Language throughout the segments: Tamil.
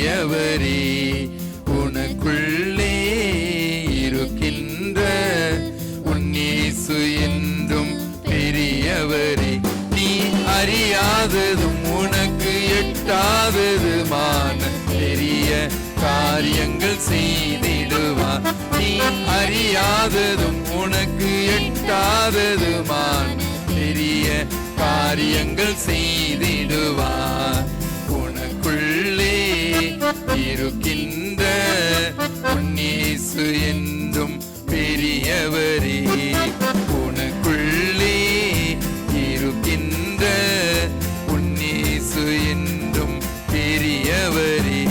பெரியவரே, உனக்குள்ளே இருக்கின்ற உன் இயேசு என்றும் பெரியவரே. நீ அறியாததும் உனக்கு எட்டாததுமான பெரிய காரியங்கள் செய்திடுவார். நீ அறியாததும் உனக்கு எட்டாததுமான பெரிய காரியங்கள் செய்திடுவார். உனக்குள்ளே இருக்கின்ற உன் இயேசு என்றும் பெரியவரே, உனக்குள்ளே இருக்கின்ற உன் இயேசு என்றும் பெரியவரே.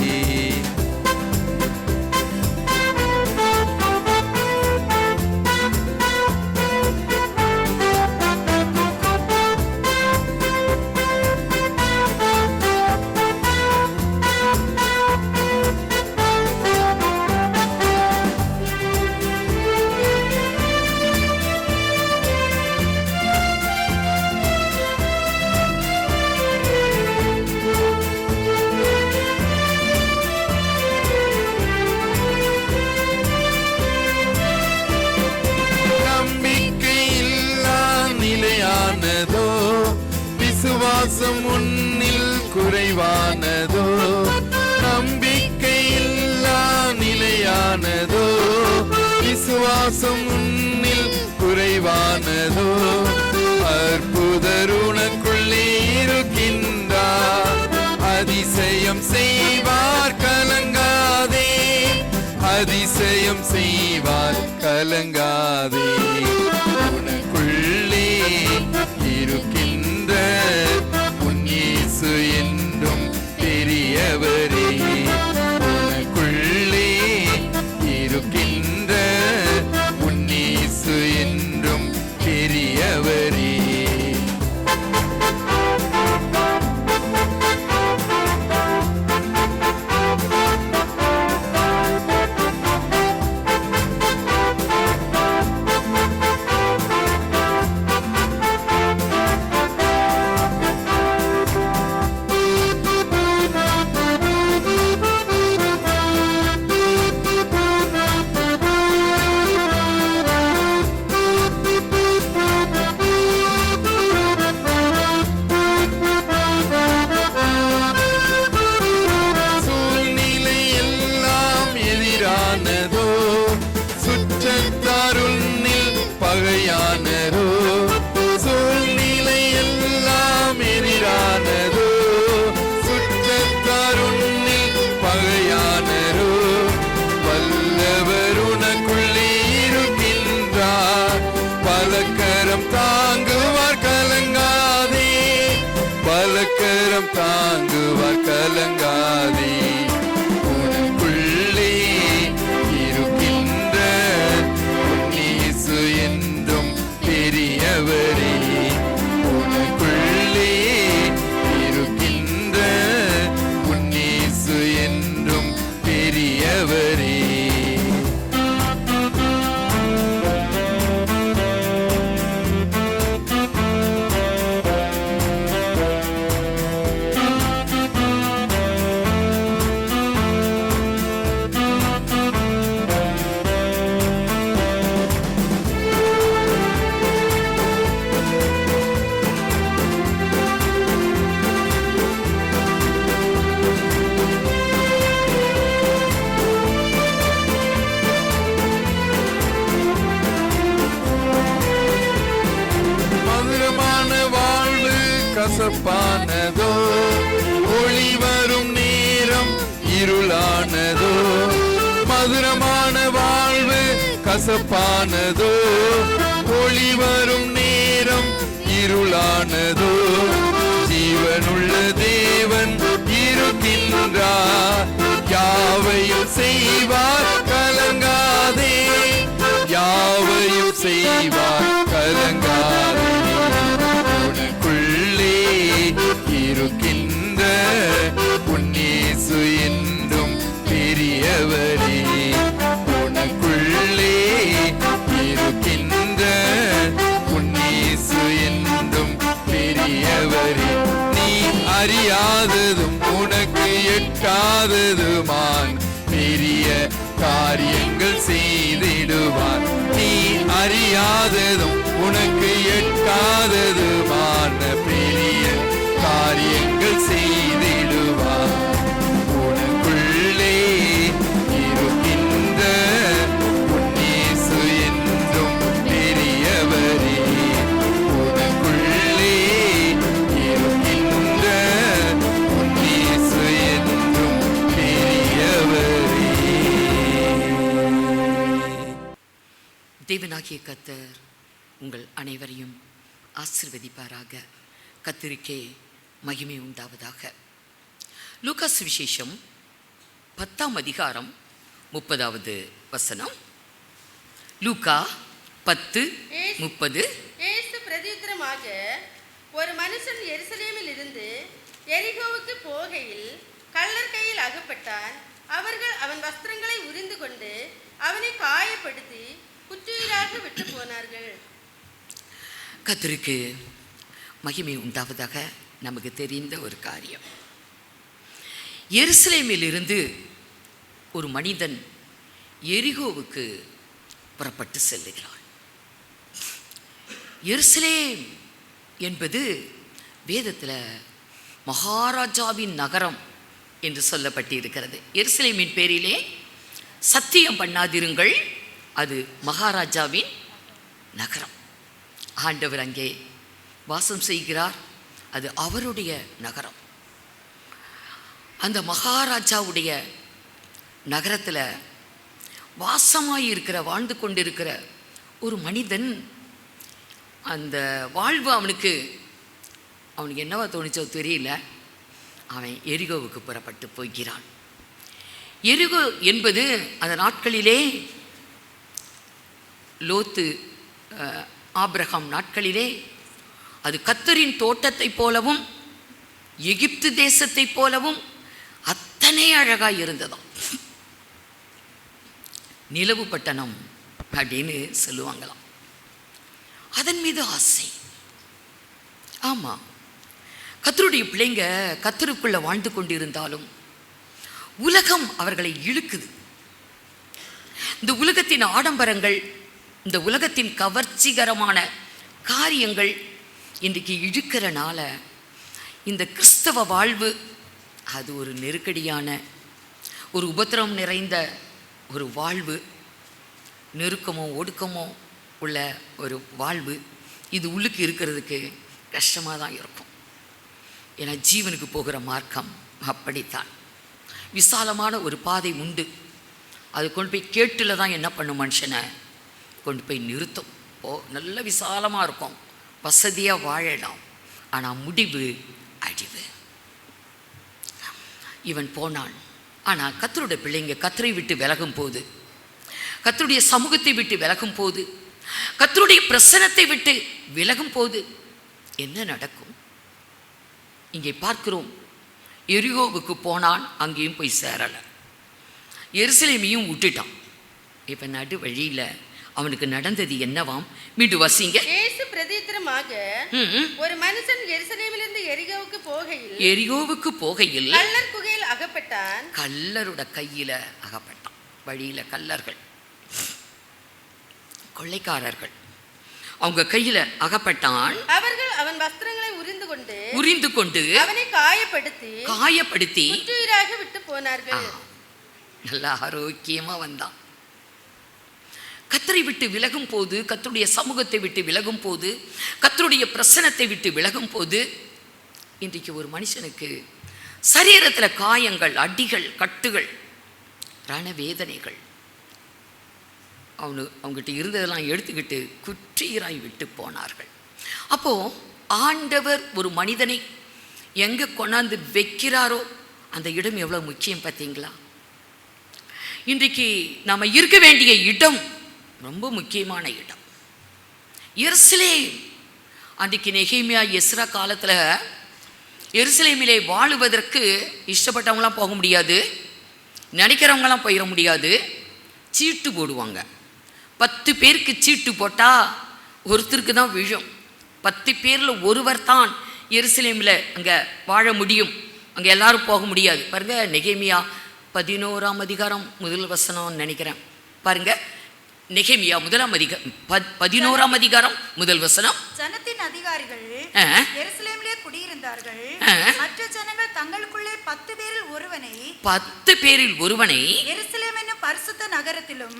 விசுவாசம் உன்னில் குறைவானதோ, நம்பிக்கை இல்லா நிலையானதோ, விசுவாசம் உன்னில் குறைவானதோ, அற்புதர் உனக்குள்ளே இருக்கின்றார், அதிசயம் செய்வார் கலங்காதே, அதிசயம் செய்வார் கலங்காதே. உனக்குள்ளே இருக்கின்ற உன் இயேசு என்றும் பெரியவரே, உனக்குள்ளே இருக்கின்ற உன் இயேசு என்றும் பெரியவரே. சுற்றத்தாருன்னில் பகையானரோ, சூழ்நிலை எல்லாம் எதிரானதோ, சுற்றத்தாருன்னில் பகையானரோ, வல்லவர் உனக்குள்ளே இருக்கின்றார், பலக்கரம் தாங்குவார் கலங்காதே, பலக்கரம் தாங்குவார் கலங்காதே. பெரியவரே, உனக்குள்ளே இருக்கின்ற உன் இயேசு என்றும் பெரியவரே. கசப்பானதோ, ஒளி வரும் நேரம் இருளானதோ, மதுரமான வாழ்வு கசப்பானதோ, ஒளி வரும் நேரம் இருளானதோ, ஜீவனுள்ள தேவன் இருக்கின்றார், யாவையும் செய்வார் கலங்காதே, யாவையும் செய்வார் கலங்காதே. உனக்குள்ளே இருக்கின்ற உன் இயேசு என்றும் பெரியவரே, உனக்குள்ளே இருக்கின்ற உன் இயேசு என்றும் பெரியவரே. நீ அறியாததும் உனக்கு எட்டாததுமான் பெரிய காரியங்கள் செய்திடுவார். நீ அறியாததும் உனக்கு எட்டாததுமான பெரிய காரியங்கள் செய்திடுவார். உனக்குள்ளே இருக்கின்ற உன் இயேசு என்றும் பெரியவரே. உனக்குள்ளே இருக்கின்ற உன் இயேசு என்றும் பெரியவரே. தேவனாகிய கர்த்தர் உங்கள் அனைவரையும் ஆசீர்வதிப்பாராக. கர்த்தருக்கே மகிமை உண்டாவதாக. லூக்கா சுவிசேஷம் 10ஆம் அதிகாரம் 30வது வசனம். லூக்கா 10:30. இயேசு பிரதியுத்தரமாக, ஒரு மனுஷன் எருசலேமில் இருந்து எரிகோவுக்கு போகையில் கள்ளர் கையில் அகப்பட்டான். அவர்கள் அவன் வஸ்திரங்களை உரிந்து கொண்டு அவனை காயப்படுத்தி குற்றுயிராக விட்டு போனார்கள். கர்த்தருக்கு மகிமை உண்டாவதாக. நமக்கு தெரிந்த ஒரு காரியம், எருசலேமில் இருந்து ஒரு மனிதன் எரிகோவுக்கு புறப்பட்டு செல்லுகிறான். எருசலேம் என்பது வேதத்தில் மகாராஜாவின் நகரம் என்று சொல்லப்பட்டிருக்கிறது. எருசலேமின் பேரிலே சத்தியம் பண்ணாதிருங்கள், அது மகாராஜாவின் நகரம். ஆண்டவர் அங்கே வாசம் செய்கிறார், அது அவருடைய நகரம். அந்த மகாராஜாவுடைய நகரத்தில் வாசமாயிருக்கிற வாழ்ந்து கொண்டிருக்கிற ஒரு மனிதன், அந்த வாழ்வு அவனுக்கு என்னவா தோணிச்சோ தெரியல, அவன் எரிகோவுக்கு புறப்பட்டு போகிறான். எரிகோ என்பது அந்த நாட்களிலே லோத்து ஆபிரகாம் நாட்களிலே அது கர்த்தரின் தோட்டத்தை போலவும் எகிப்து தேசத்தை போலவும் அத்தனை அழகாய் இருந்ததாம். நிலவு பட்டணம் அப்படின்னு சொல்லுவாங்களாம். அதன் மீது ஆசை. ஆமா, கர்த்தருடைய பிள்ளைங்க கர்த்தருக்குள்ள வாழ்ந்து கொண்டிருந்தாலும் உலகம் அவர்களை இழுக்குது. இந்த உலகத்தின் ஆடம்பரங்கள், இந்த உலகத்தின் கவர்ச்சிகரமான காரியங்கள் இன்றைக்கு இழுக்கிறனால இந்த கிறிஸ்தவ வாழ்வு அது ஒரு நெருக்கடியான, ஒரு உபத்திரம் நிறைந்த ஒரு வாழ்வு, நெருக்கமோ ஒடுக்கமோ உள்ள ஒரு வாழ்வு. இது உள்ளுக்கு இருக்கிறதுக்கு கஷ்டமாக தான் இருக்கும். ஏன்னா ஜீவனுக்கு போகிற மார்க்கம் அப்படித்தான். விசாலமான ஒரு பாதை உண்டு, அது கொண்டு போய் கேட்டில் தான் என்ன பண்ணும், மனுஷனை கொண்டு போய் நிறுத்தும். நல்ல விசாலமாக இருக்கும், வசதியாக வாழலாம், ஆனால் முடிவு அழிவு. இவன் போனான். ஆனால் கர்த்தருடைய பிள்ளைங்க கர்த்தரை விட்டு விலகும் போது, கர்த்தருடைய சமூகத்தை விட்டு விலகும் போது, கர்த்தருடைய பிரசன்னத்தை விட்டு விலகும் போது என்ன நடக்கும்? இங்கே பார்க்கிறோம், எரிகோவுக்கு போனான், அங்கேயும் போய் சேரலை. எருசலேமையும் விட்டுட்டான். இப்போ நடு வழியில் அவனுக்கு நடந்தது என்னவாம்? மீண்டும் வசிங்க. இயேசு பிரதியுத்தரமாக, ஒரு மனுஷன் எருசலேமிலிருந்து எரிகோவுக்கு போகையில் கள்ளர் குகையில் அகப்பட்டான். கள்ளரோட கையில அகப்பட்டான். வழியில கள்ளர்கள், கொள்ளைக்காரர்கள் அவங்க கையில அகப்பட்டான். அவர்கள் அவன் வஸ்திரங்களை உரிந்து கொண்டு அவனை காயப்படுத்தி குற்றுயிராக விட்டு போனார்கள். நல்ல ஆரோக்கியமா வந்தான். கர்த்தரை விட்டு விலகும் போது, கர்த்தருடைய சமூகத்தை விட்டு விலகும் போது, கர்த்தருடைய பிரசன்னத்தை விட்டு விலகும் போது, இன்றைக்கு ஒரு மனுஷனுக்கு சரீரத்தில் காயங்கள், அடிகள், கட்டுகள், ரணவேதனைகள், அவங்ககிட்ட இருந்ததெல்லாம் எடுத்துக்கிட்டு குற்றீராய் விட்டு போனார்கள். அப்போ ஆண்டவர் ஒரு மனிதனை எங்கே கொண்டாந்து வைக்கிறாரோ அந்த இடம் எவ்வளோ முக்கியம் பார்த்தீங்களா? இன்றைக்கு நாம் இருக்க வேண்டிய இடம் ரொம்ப முக்கியமான இடம். எருசலேம். அன்றைக்கு நெகேமியா எஸ்ரா காலத்தில் எருசலேமிலே வாழுவதற்கு இஷ்டப்பட்டவங்களாம் போக முடியாது, நினைக்கிறவங்களாம் போயிட முடியாது. சீட்டு போடுவாங்க. 10 பேருக்கு சீட்டு போட்டால் ஒருத்தருக்கு தான் விழும். 10 பேரில் ஒருவர் தான் எருசலேமில் அங்கே வாழ முடியும் அங்கே எல்லாரும் போக முடியாது. பாருங்க, நெகேமியா 11ஆம் அதிகாரம் முதல் வசனம் நினைக்கிறேன். பாருங்க, நெகேமியா 11ஆம் அதிகாரம் முதல் வசனம். ஜனத்தின் அதிகாரிகள் எருசலேமிலே குடியிருந்தார்கள். மற்ற ஜனங்கள் தங்களுக்குள்ளே 10 பேரில் ஒருவனை எருசலேம் என்னும் பரிசுத்த நகரத்திலும்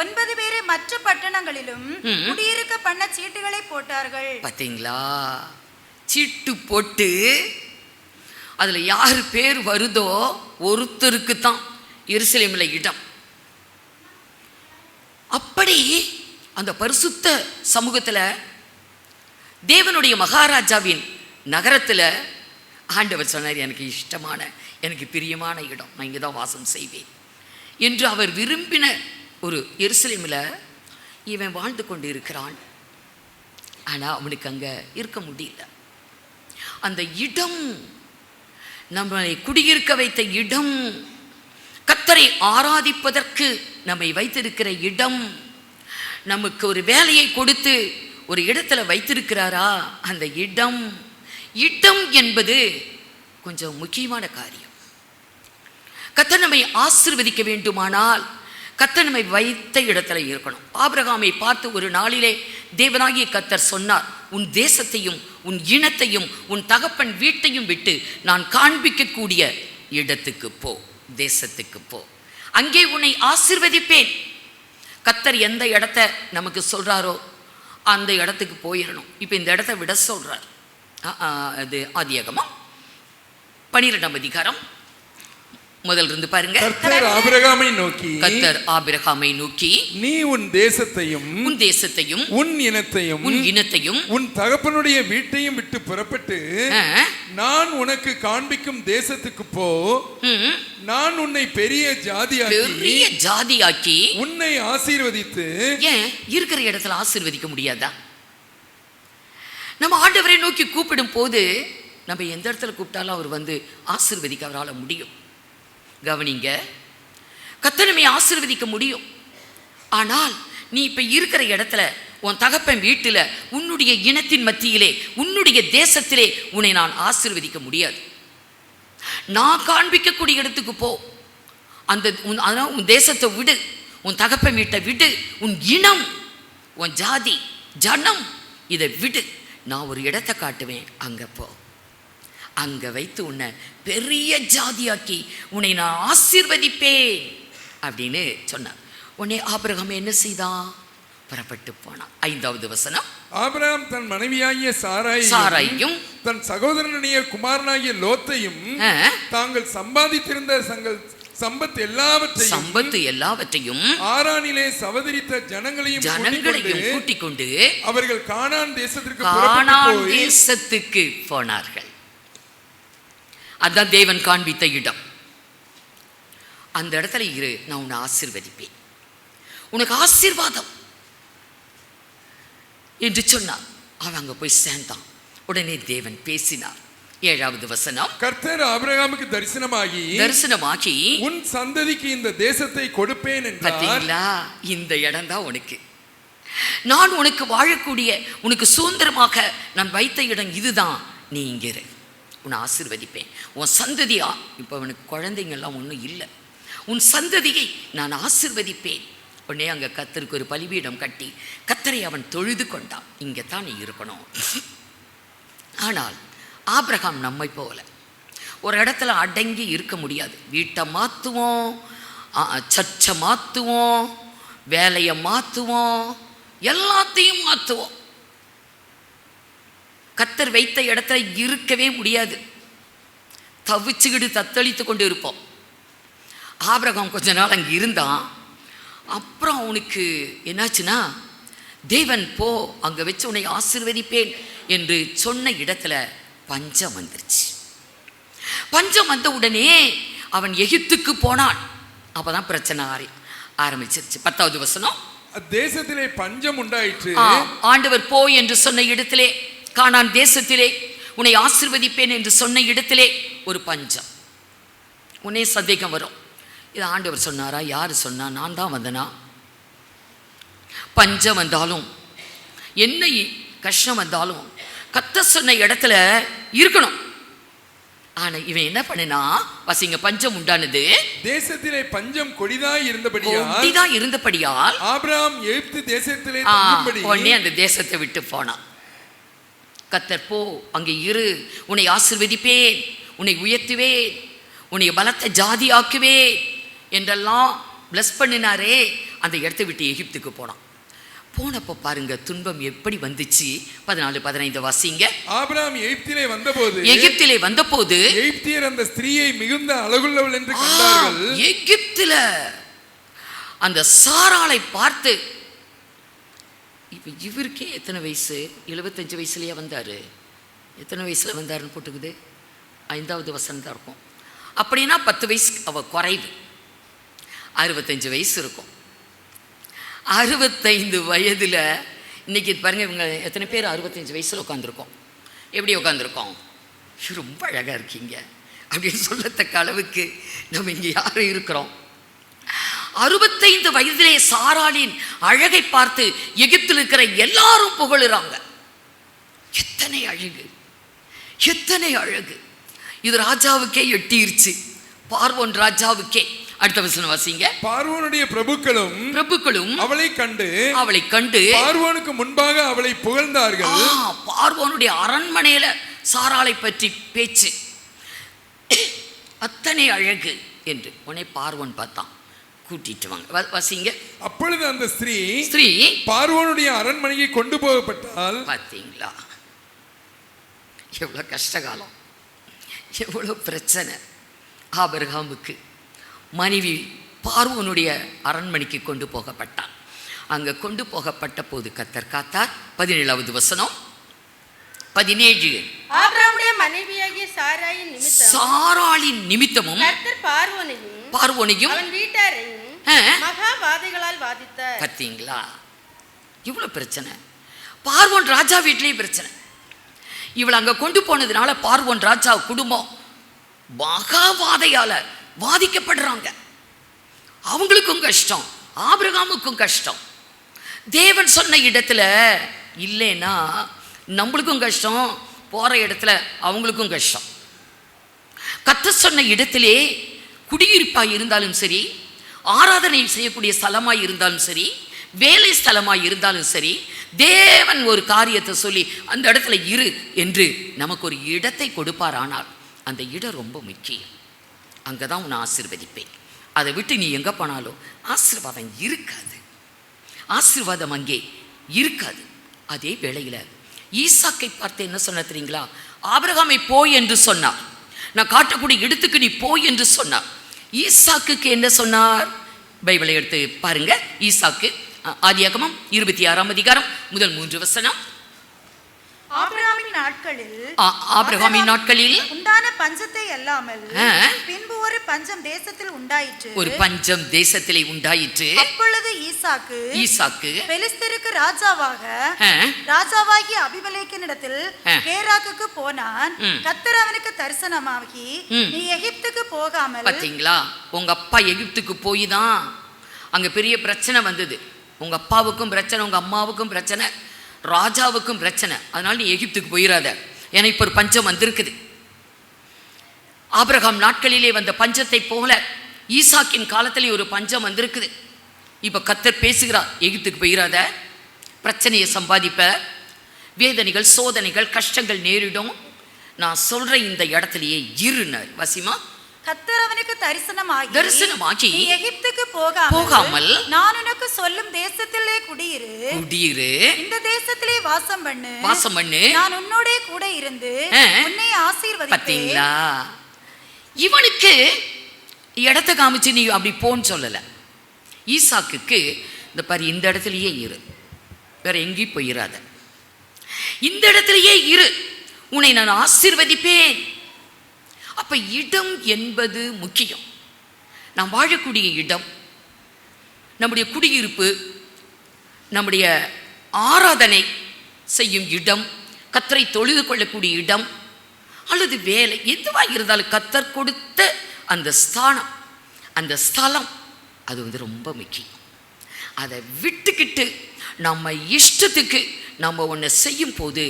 9 பேரை மற்ற பட்டணங்களிலும் குடியிருக்க பண்ண சீட்டுகளை போட்டார்கள். பாத்தீங்களா? சீட்டு போட்டு அதுல யார் பேர் வருதோ ஒருத்தருக்கு தான் எருசலேமில் இடம். அப்படி அந்த பரிசுத்த சமூகத்தில் தேவனுடைய மகாராஜாவின் நகரத்தில் ஆண்டவர் சொன்னார், எனக்கு இஷ்டமான, எனக்கு பிரியமான இடம், நான் இங்கே தான் வாசம் செய்வேன் என்று அவர் விரும்பின ஒரு எருசலேமில் இவன் வாழ்ந்து கொண்டு இருக்கிறான். ஆனால் அவனுக்கு அங்கே இருக்க முடியல. அந்த இடம், நம்மளை குடியிருக்க வைத்த இடம், கர்த்தரை ஆராதிப்பதற்கு நம்மை வைத்திருக்கிற இடம், நமக்கு ஒரு வேலையை கொடுத்து ஒரு இடத்துல வைத்திருக்கிறாரா, அந்த இடம் என்பது கொஞ்சம் முக்கியமான காரியம். கர்த்தர் நம்மை ஆசீர்வதிக்க வேண்டுமானால் கர்த்தர் நம்மை வைத்த இடத்துல இருக்கணும். ஆபிரகாமை பார்த்து ஒரு நாளிலே தேவனாகிய கர்த்தர் சொன்னார், உன் தேசத்தையும் உன் இனத்தையும் உன் தகப்பன் வீட்டையும் விட்டு நான் காண்பிக்கக்கூடிய இடத்துக்கு போ, தேசத்துக்கு போ, அங்கே உன்னை ஆசீர்வதிப்பேன். கர்த்தர் எந்த இடத்த நமக்கு சொல்றாரோ அந்த இடத்துக்கு போயிடணும். இப்போ இந்த இடத்த விட சொல்றார். அது ஆதியாகமம் 12ஆம் அதிகாரம் முதல்ல இருந்து பாருங்க. கர்த்தர் ஆபிரகாமை நோக்கி நீ உன் தேசத்தையும் உன் இனத்தையும் உன் தகப்பனுடைய வீட்டையும் விட்டு புறப்பட்டு நான் உனக்கு காண்பிக்கும் தேசத்துக்கு போ, நான் உன்னை பெரிய ஜாதியாக்கி உன்னை ஆசீர்வதித்து. ஏன் இருக்கிற இடத்துல ஆசீர்வதிக்க முடியாதா? நம்ம ஆண்டவரை நோக்கி கூப்பிடும் போது நம்ம எந்த இடத்துல கூப்பிட்டாலும் அவர் வந்து ஆசீர்வதிக்க அவரால் முடியும். கவனிங்க, கர்த்தர் நம்மை ஆசீர்வதிக்க முடியும். ஆனால் நீ இப்ப இருக்கிற இடத்துல, உன் தகப்பன் வீட்டில், உன்னுடைய இனத்தின் மத்தியிலே, உன்னுடைய தேசத்திலே உன்னை நான் ஆசீர்வதிக்க முடியாது. நான் காண்பிக்கக்கூடிய இடத்துக்கு போ. உன் தேசத்தை விடு, உன் தகப்பன் வீட்டை விடு, உன் இனம், உன் ஜாதி, ஜனம், இதை விடு. நான் ஒரு இடத்தை காட்டுவேன், அங்க போ. அங்க வைத்து உன்னை பெரிய ஜாதியாக்கி உன்னை நான் ஆசீர்வதிப்பேன் அப்படின்னு சொன்னார். உன்னை ஆபிரகாம் என்ன செய்தான்? புறப்பட்டு போனான். 5வது வசனம். ஆபிரகாம் தன் மனைவியாகிய சாராயையும் தன் சகோதரனுடைய குமாரனாகிய லோத்தையும் தாங்கள் சம்பாதித்திருந்த சம்பத்து எல்லாவற்றையும் ஆரானிலே சவதரித்த ஜனங்களையும் கூட்டிக் கொண்டு அவர்கள் கானான் தேசத்துக்கு போனார்கள். அதான் தேவன் காண்பித்த இடம். அந்த இடத்துல இரு, நான் உன்னை ஆசீர்வதிப்பேன், உனக்கு ஆசீர்வாதம் என்று சொன்னார். அவன் அங்க போய் சேர்ந்தான். உடனே தேவன் பேசினார். 7வது வசனம். கர்த்தர் ஆபிரகாமுக்கு தரிசனமாகி உன் சந்ததிக்கு இந்த தேசத்தை கொடுப்பேன் என்றார். பார்த்தீங்களா? இந்த இடம் தான் உனக்கு, நான் உனக்கு வாழக்கூடிய, உனக்கு சுதந்திரமாக நான் வைத்த இடம் இதுதான். நீ இங்கே இரு, உன்னை ஆசீர்வதிப்பேன். உன் சந்ததியா, இப்போ அவனுக்கு குழந்தைங்கள்லாம் ஒன்றும் இல்லை, உன் சந்ததியை நான் ஆசீர்வதிப்பேன். உடனே அங்கே கர்த்தருக்கு ஒரு பலிபீடம் கட்டி கர்த்தரை அவன் தொழுது கொண்டான். இங்கே தான் நீ இருக்கணும். ஆனால் ஆபிரகாம் நம்மை போல ஒரு இடத்துல அடங்கி இருக்க முடியாது. வீட்டை மாற்றுவோம், சர்ச்சை மாற்றுவோம், வேலையை மாற்றுவோம், எல்லாத்தையும் மாற்றுவோம். கர்த்தர் வைத்த இடத்துல இருக்கவே முடியாது. தவிச்சுக்கிட்டு தத்தளித்து கொண்டு இருப்போம். ஆபிரகாம் கொஞ்ச நாள் அங்கே இருந்தான். அப்புறம் அவனுக்கு என்னாச்சுன்னா, தேவன் போ, அங்கே வச்சு உன்னை ஆசீர்வதிப்பேன் என்று சொன்ன இடத்துல பஞ்சம் வந்துருச்சு. பஞ்சம் வந்த உடனே அவன் எகிப்துக்கு போனான். அப்பதான் பிரச்சனை ஆரம்பிச்சிருச்சு. 10வது வசனம். தேசத்திலே பஞ்சம் உண்டாயிற்று. ஆண்டவர் போ என்று சொன்ன இடத்திலே, கானான் தேசத்திலே உன்னை ஆசீர்வதிப்பேன் என்று சொன்ன இடத்திலே ஒரு பஞ்சம். உன்னே சந்தேகம் வரும், இது ஆண்டவர் சொன்னாரா, யாரு சொன்னா, நான் தான் வந்தனா? பஞ்சம் வந்தாலும் என்ன கஷ்டம் வந்தாலும் கர்த்தர் சொன்ன இடத்துல இருக்கணும். ஆனா இவன் என்ன பண்ணினா வசிங்க பஞ்சம் உண்டானது, தேசத்திலே பஞ்சம் கொடிதாய் இருந்தபடியால் ஆபிரகாம் எகிப்து தேசத்திலே தங்கும்படி உடனே அந்த தேசத்தை விட்டு போனான். கர்த்தர் போ, அங்கே இரு, உன்னை ஆசீர்வதிப்பேன், உன்னை உயர்த்துவேன், உன்னை பலத்த ஜாதி ஆக்குவேன் என்றெல்லாம் பிளஸ் பண்ணினாரே. அந்த இடத்தை விட்டு எகிப்துக்கு போனான். போனப்போ பாருங்க துன்பம் எப்படி வந்துச்சு. 14-15 வாசிங்க. ஆபிரகாம் எகிப்திலே வந்தபோது எகிப்தியர் அந்த ஸ்திரீயை மிகுந்த அழகுள்ளவள் என்று கண்டார்கள். எகிப்தில அந்த சாராளை பார்த்து, இவருக்கே எத்தனை வயசு? 75 வயசுலயே வந்தாரு. எத்தனை வயசுல வந்தாருன்னு போட்டுக்குது, 5வது வசனம் தான் இருக்கும். அப்படின்னா 10 வயசு அவ குறைவு, 65 வயசு இருக்கும். 65 வயதுல இன்னைக்கு பாருங்க, இவங்க எத்தனை பேர் 65 வயசுல உட்காந்துருக்கோம்? எப்படி உட்காந்துருக்கோம்? ரொம்ப அழகா இருக்கீங்க அப்படின்னு சொல்லத்தக்க அளவுக்கு நம்ம இங்க யாரும் இருக்கிறோம். 65 வயதிலே சாராளின் அழகை பார்த்து எகிப்தில் இருக்கிற எல்லாரும் புகழுறாங்க. எத்தனை அழகு, எத்தனை அழகு! இது ராஜாவுக்கே எட்டிருச்சு, பார்வோன் ராஜாவுக்கே. அடுத்த வசனம் வாசிங்க. பார்வோனுடைய பிரபுக்களும் அவளை கண்டு பார்வோனுக்கு முன்பாக அவளை புகழ்ந்தார்கள். பார்வோனுடைய அரண்மனையில சாராளை பற்றி பேச்சு, அத்தனை அழகு என்று. உடனே பார்வோன் பார்த்தான், கூட்டிட்டு வாங்க வாசிங்க. அப்பொழுது அந்த ஸ்திரீ பார்வோனுடைய அரண்மனையை கொண்டு போகப்பட்டால். பார்த்தீங்களா எவ்வளவு கஷ்டகாலம், எவ்வளவு பிரச்சனை. ஆபிரகாமுக்கு மனைவி பார்வோனுடைய அரண்மனைக்கு கொண்டு போகப்பட்டார். அங்க கொண்டு போகப்பட்ட போது கர்த்தர் காத்தார். 17வது வசனம். 17 ஆபிரகாமுடைய மனைவியாகிய சாராளின் நிமித்தமும் கர்த்தர் பார்வோனையும் அவன் வீட்டாரையும் மகா வாதைகளால் வாதித்தார். பார்த்தீங்களா இவ்வளவு பிரச்சனை. பார்வோன் ராஜா வீட்டிலேயே பிரச்சனை. இவளை அங்க கொண்டு போனதுனால பார்வோன் ராஜா குடும்பம் மகாவாதையால வாதிக்கப்படுறாங்க. அவங்களுக்கும் கஷ்டம், ஆபிரகாமுக்கும் கஷ்டம். தேவன் சொன்ன இடத்துல இல்லைன்னா நம்மளுக்கும் கஷ்டம், போற இடத்துல அவங்களுக்கும் கஷ்டம். கர்த்தர் சொன்ன இடத்திலே குடியிருப்பாய் இருந்தாலும் சரி, ஆராதனை செய்யக்கூடிய ஸ்தலமாய் இருந்தாலும் சரி, வேலை ஸ்தலமாய் இருந்தாலும் சரி, தேவன் ஒரு காரியத்தை சொல்லி அந்த இடத்துல இரு என்று நமக்கு ஒரு இடத்தை கொடுப்பார். ஆனால் அந்த இடம் ரொம்ப முக்கியம். அங்கதான் உன்னை ஆசீர்வதிப்பேன். அதை விட்டு நீ எங்க போனாலும் ஆசீர்வாதம் இருக்காது, ஆசீர்வாதம் அங்கே இருக்காது. அதே வேளையில ஈசாக்கை பார்த்து என்ன சொன்ன தெரியுங்களா? ஆபிரகாமை போய் என்று சொன்னார், நான் காட்டக்கூடிய இடத்துக்கு நீ போய் என்று சொன்னார். ஈசாக்குக்கு என்ன சொன்னார்? பைபிளை எடுத்து பாருங்க. ஈசாக்கு ஆதியாகமம் 26ஆம் அதிகாரம் முதல் 3 வசனம். ஆபிரகாமின் நாட்களில் உண்டான பஞ்சத்தை அல்லாமல் பின்பு ஒரு பஞ்சம் தேசத்தில் உண்டாயிற்று. ஒரு பஞ்சம் தேசத்திலே உண்டாயிற்று. அப்பொழுது ஈசாக்கு பெலிஸ்தருக்கு ராஜாவாகி அபிமெலேக்கினிடத்தில் கேராக்குக்கு போனான். கர்த்தர் அவனுக்கு தரிசனமாகி, நீ எகிப்துக்கு போகாமல். பாத்தீங்களா, உங்க அப்பா எகிப்துக்கு போய் தான் அங்க பெரிய பிரச்சனை வந்தது. உங்க அப்பாவுக்கும் பிரச்சனை, உங்க அம்மாவுக்கும் பிரச்சனை, ராஜாவுக்கும் பிரச்சனை. அதனால நீ எகிப்துக்கு போயிடாத, ஏன்னா இப்ப ஒரு பஞ்சம் வந்திருக்குது. ஆபிரகாம் நாட்களிலே வந்த பஞ்சத்தை போல ஈசாக்கின் காலத்திலே ஒரு பஞ்சம் வந்திருக்குது. இப்ப கர்த்தர் பேசுகிறார், எகிப்துக்கு போயிடாத, பிரச்சனையை சம்பாதிப்ப, வேதனைகள் சோதனைகள் கஷ்டங்கள் நேரிடும், நான் சொல்ற இந்த இடத்திலேயே இருனார். வசிமா, கர்த்தர் அவனுக்கு தரிசனமாகி நீ எகிப்துக்கு போகாமல் நான் உனக்கு சொல்லும் தேசத்திலே குடியிரு, இந்த தேசத்திலே வாசம் பண்ணு, நான் உன்னோட கூட இருந்து உன்னை ஆசீர்வதிப்பேன். பாத்தீங்களா, இவனுக்கு இடத்தை காமிச்சு நீ அப்படி போன்னு சொல்லல. ஈசாக்குக்கு இந்த பாரு, இந்த இடத்துலயே இரு, வேற எங்கேயும் போயிடாத, இந்த இடத்துலயே இரு, உன்னை நான் ஆசீர்வதிப்பேன். அப்ப இடம் என்பது முக்கியம். நாம் வாழக்கூடிய இடம், நம்முடைய குடியிருப்பு, நம்முடைய ஆராதனை செய்யும் இடம், கர்த்தரை தொழுது கொள்ளக்கூடிய இடம் அல்லது வேலை எதுவாக இருந்தாலும் கர்த்தர் கொடுத்த அந்த ஸ்தானம், அந்த ஸ்தலம், அது வந்து ரொம்ப முக்கியம். அதை விட்டுக்கிட்டு நம்ம இஷ்டத்துக்கு நம்ம ஒன்று செய்யும் போது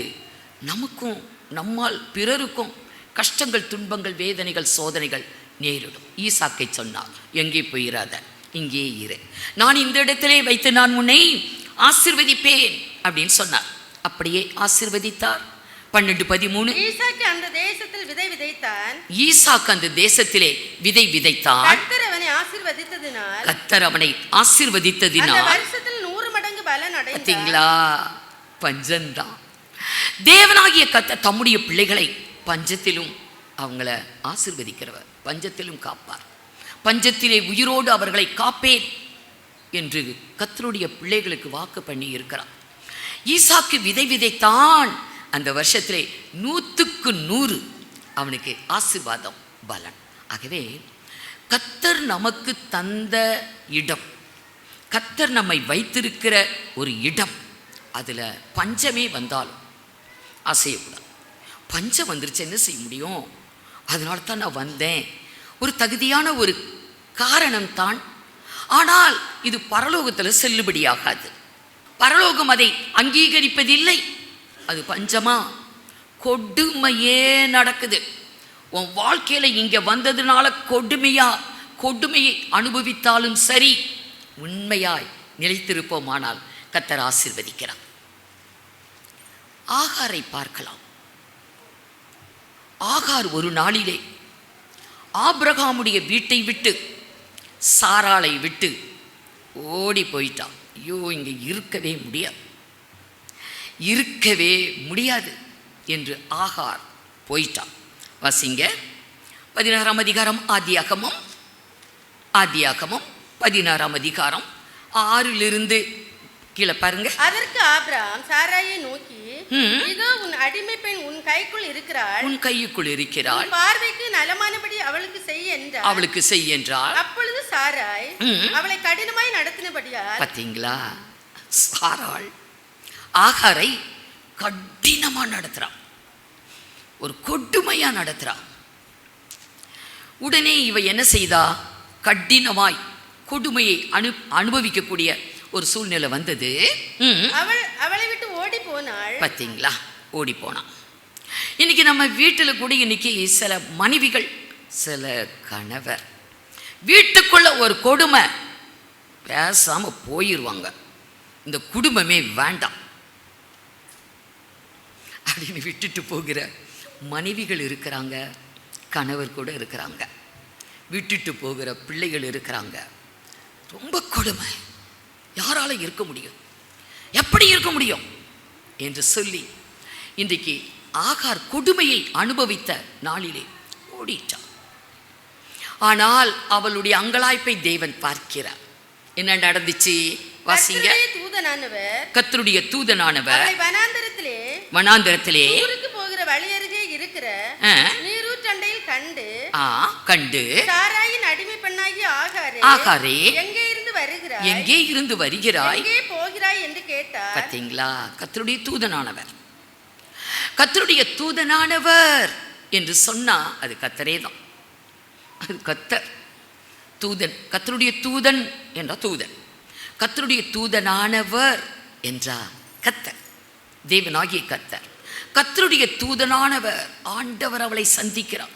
நமக்கும் நம்மால் பிறருக்கும் கஷ்டங்கள், துன்பங்கள், வேதனைகள், சோதனைகள் நேரிடும். ஈசாக்கை சொன்னார், எங்கே போயிராத, இங்கே இரு, நான் இந்த இடத்திலே வைத்து நான் உன்னை ஆசீர்வதிப்பேன் அப்படின்னு சொன்னார். அப்படியே ஆசீர்வதித்தார். 12:13 ஈசாக்கு அந்த தேசத்தில் விதை விதைத்தான். ஈசாக்கு அந்த தேசத்திலே விதை விதைத்தான். கர்த்தர் அவனை ஆசீர்வதித்ததினால், கர்த்தர் அவனை ஆசீர்வதித்ததினால் அந்த வருஷத்தில் 100 மடங்கு பலன் அடைந்தார். பார்த்தீங்களா? பஞ்சம்தான். தேவனாகிய கர்த்தர் தம்முடைய பிள்ளைகளை பஞ்சத்திலும் அவங்கள ஆசீர்வதிக்கிறவர், பஞ்சத்திலும் காப்பார். பஞ்சத்திலே உயிரோடு அவர்களை காப்பேன் என்று கர்த்தருடைய பிள்ளைகளுக்கு வாக்கு பண்ணி இருக்கிறார். ஈசாக்கு விதை விதைத்தான். அந்த வருஷத்திலே 100க்கு 100 அவனுக்கு ஆசீர்வாதம், பலன். ஆகவே கர்த்தர் நமக்கு தந்த இடம், கர்த்தர் நம்மை வைத்திருக்கிற ஒரு இடம், அதில் பஞ்சமே வந்தாலும் அசையக்கூடாது. பஞ்சம் வந்துருச்சு, என்ன செய்ய முடியும்? அதனால தான் நான் வந்தேன். ஒரு தகுதியான ஒரு காரணம்தான். ஆனால் இது பரலோகத்தில் செல்லுபடியாகாது. பரலோகம் அதை அங்கீகரிப்பதில்லை. அது பஞ்சமா, கொடுமையே நடக்குது. உன் வாழ்க்கையில் இங்கே வந்ததுனால கொடுமையை அனுபவித்தாலும் சரி, உண்மையாய் நிலைத்திருப்போமானால் கர்த்தர் ஆசீர்வதிக்கிறார். ஆகாரை பார்க்கலாம். ஆகார் ஒரு நாளிலே ஆபிரகாமுடைய வீட்டை விட்டு, சாராளை விட்டு ஓடி போயிட்டான். ஐயோ, இங்கே இருக்கவே முடியாது என்று ஆகார் போயிட்டான். வாசிங்க 16ஆம் அதிகாரம், ஆதியாகமம் 16ஆம் அதிகாரம் 6 கீழே பாருங்க. அதற்கு ஆபிரகாம் சாராயை நோக்கி, இதோ உன் அடிமை பெண் உன் கைக்குள் இருக்கிறாள், பார்வைக்கு நலமானபடி அவளுக்கு செய் என்றாள். அப்பொழுது சாராய் அவளை கடினமாய் நடத்தினபடியால். பார்த்தீங்களா? சாராள் ஆகாரை கடினமா நடத்துறான், ஒரு கொடுமையா நடத்துறான். உடனே இவ என்ன செய்தா? கடினமாய் கொடுமையை அனுபவிக்கக்கூடிய ஒரு சூழ்நிலை வந்தது. அவளை விட்டு ஓடி போனாள். பார்த்தீங்களா? ஓடி போனான். இன்னைக்கு நம்ம வீட்டில் கூட இன்னைக்கு சில மனைவிகள், சில கணவர் வீட்டுக்குள்ள ஒரு கொடுமை பேசாம போயிடுவாங்க. இந்த குடும்பமே வேண்டாம் அப்படின்னு விட்டுட்டு போகிற மனைவிகள் இருக்கிறாங்க, கணவர் கூட இருக்கிறாங்க, விட்டுட்டு போகிற பிள்ளைகள் இருக்கிறாங்க. ரொம்ப கொடுமை. யாரால இருக்க முடியும்? எப்படி இருக்க முடியும் என்று சொல்லி இன்றைக்கு ஆகார் கொடுமையை அனுபவித்த நாளிலே ஓடிட்டான். ஆனால் அவளுடைய அங்கலாய்ப்பை தேவன் பார்க்கிறார். என்ன நடந்துச்சு? வாசிங்க. கர்த்தருடைய தூதனானவர் வனாந்தரத்திலே போகிற வழி அருகே இருக்கிற நீரூற்றண்டையில் கண்டு சாராயின் அடிமை பெண்ணாகிய ஆகாரே, எங்கே இருந்து வருகிறாய், எங்கே போகிறாய் என்று கேட்டார். பார்த்தீங்களா? கர்த்தருடைய தூதனானவர் என்று சொன்னா அது கர்த்தரே தான். அது கர்த்தர். தூதன், கர்த்தருடைய தூதன் என்ற தூதன், கர்த்தருடைய தூதனானவர் என்றார் கர்த்தர், தேவனாகிய கர்த்தர். கர்த்தருடைய தூதனானவர், ஆண்டவர் அவளை சந்திக்கிறார்.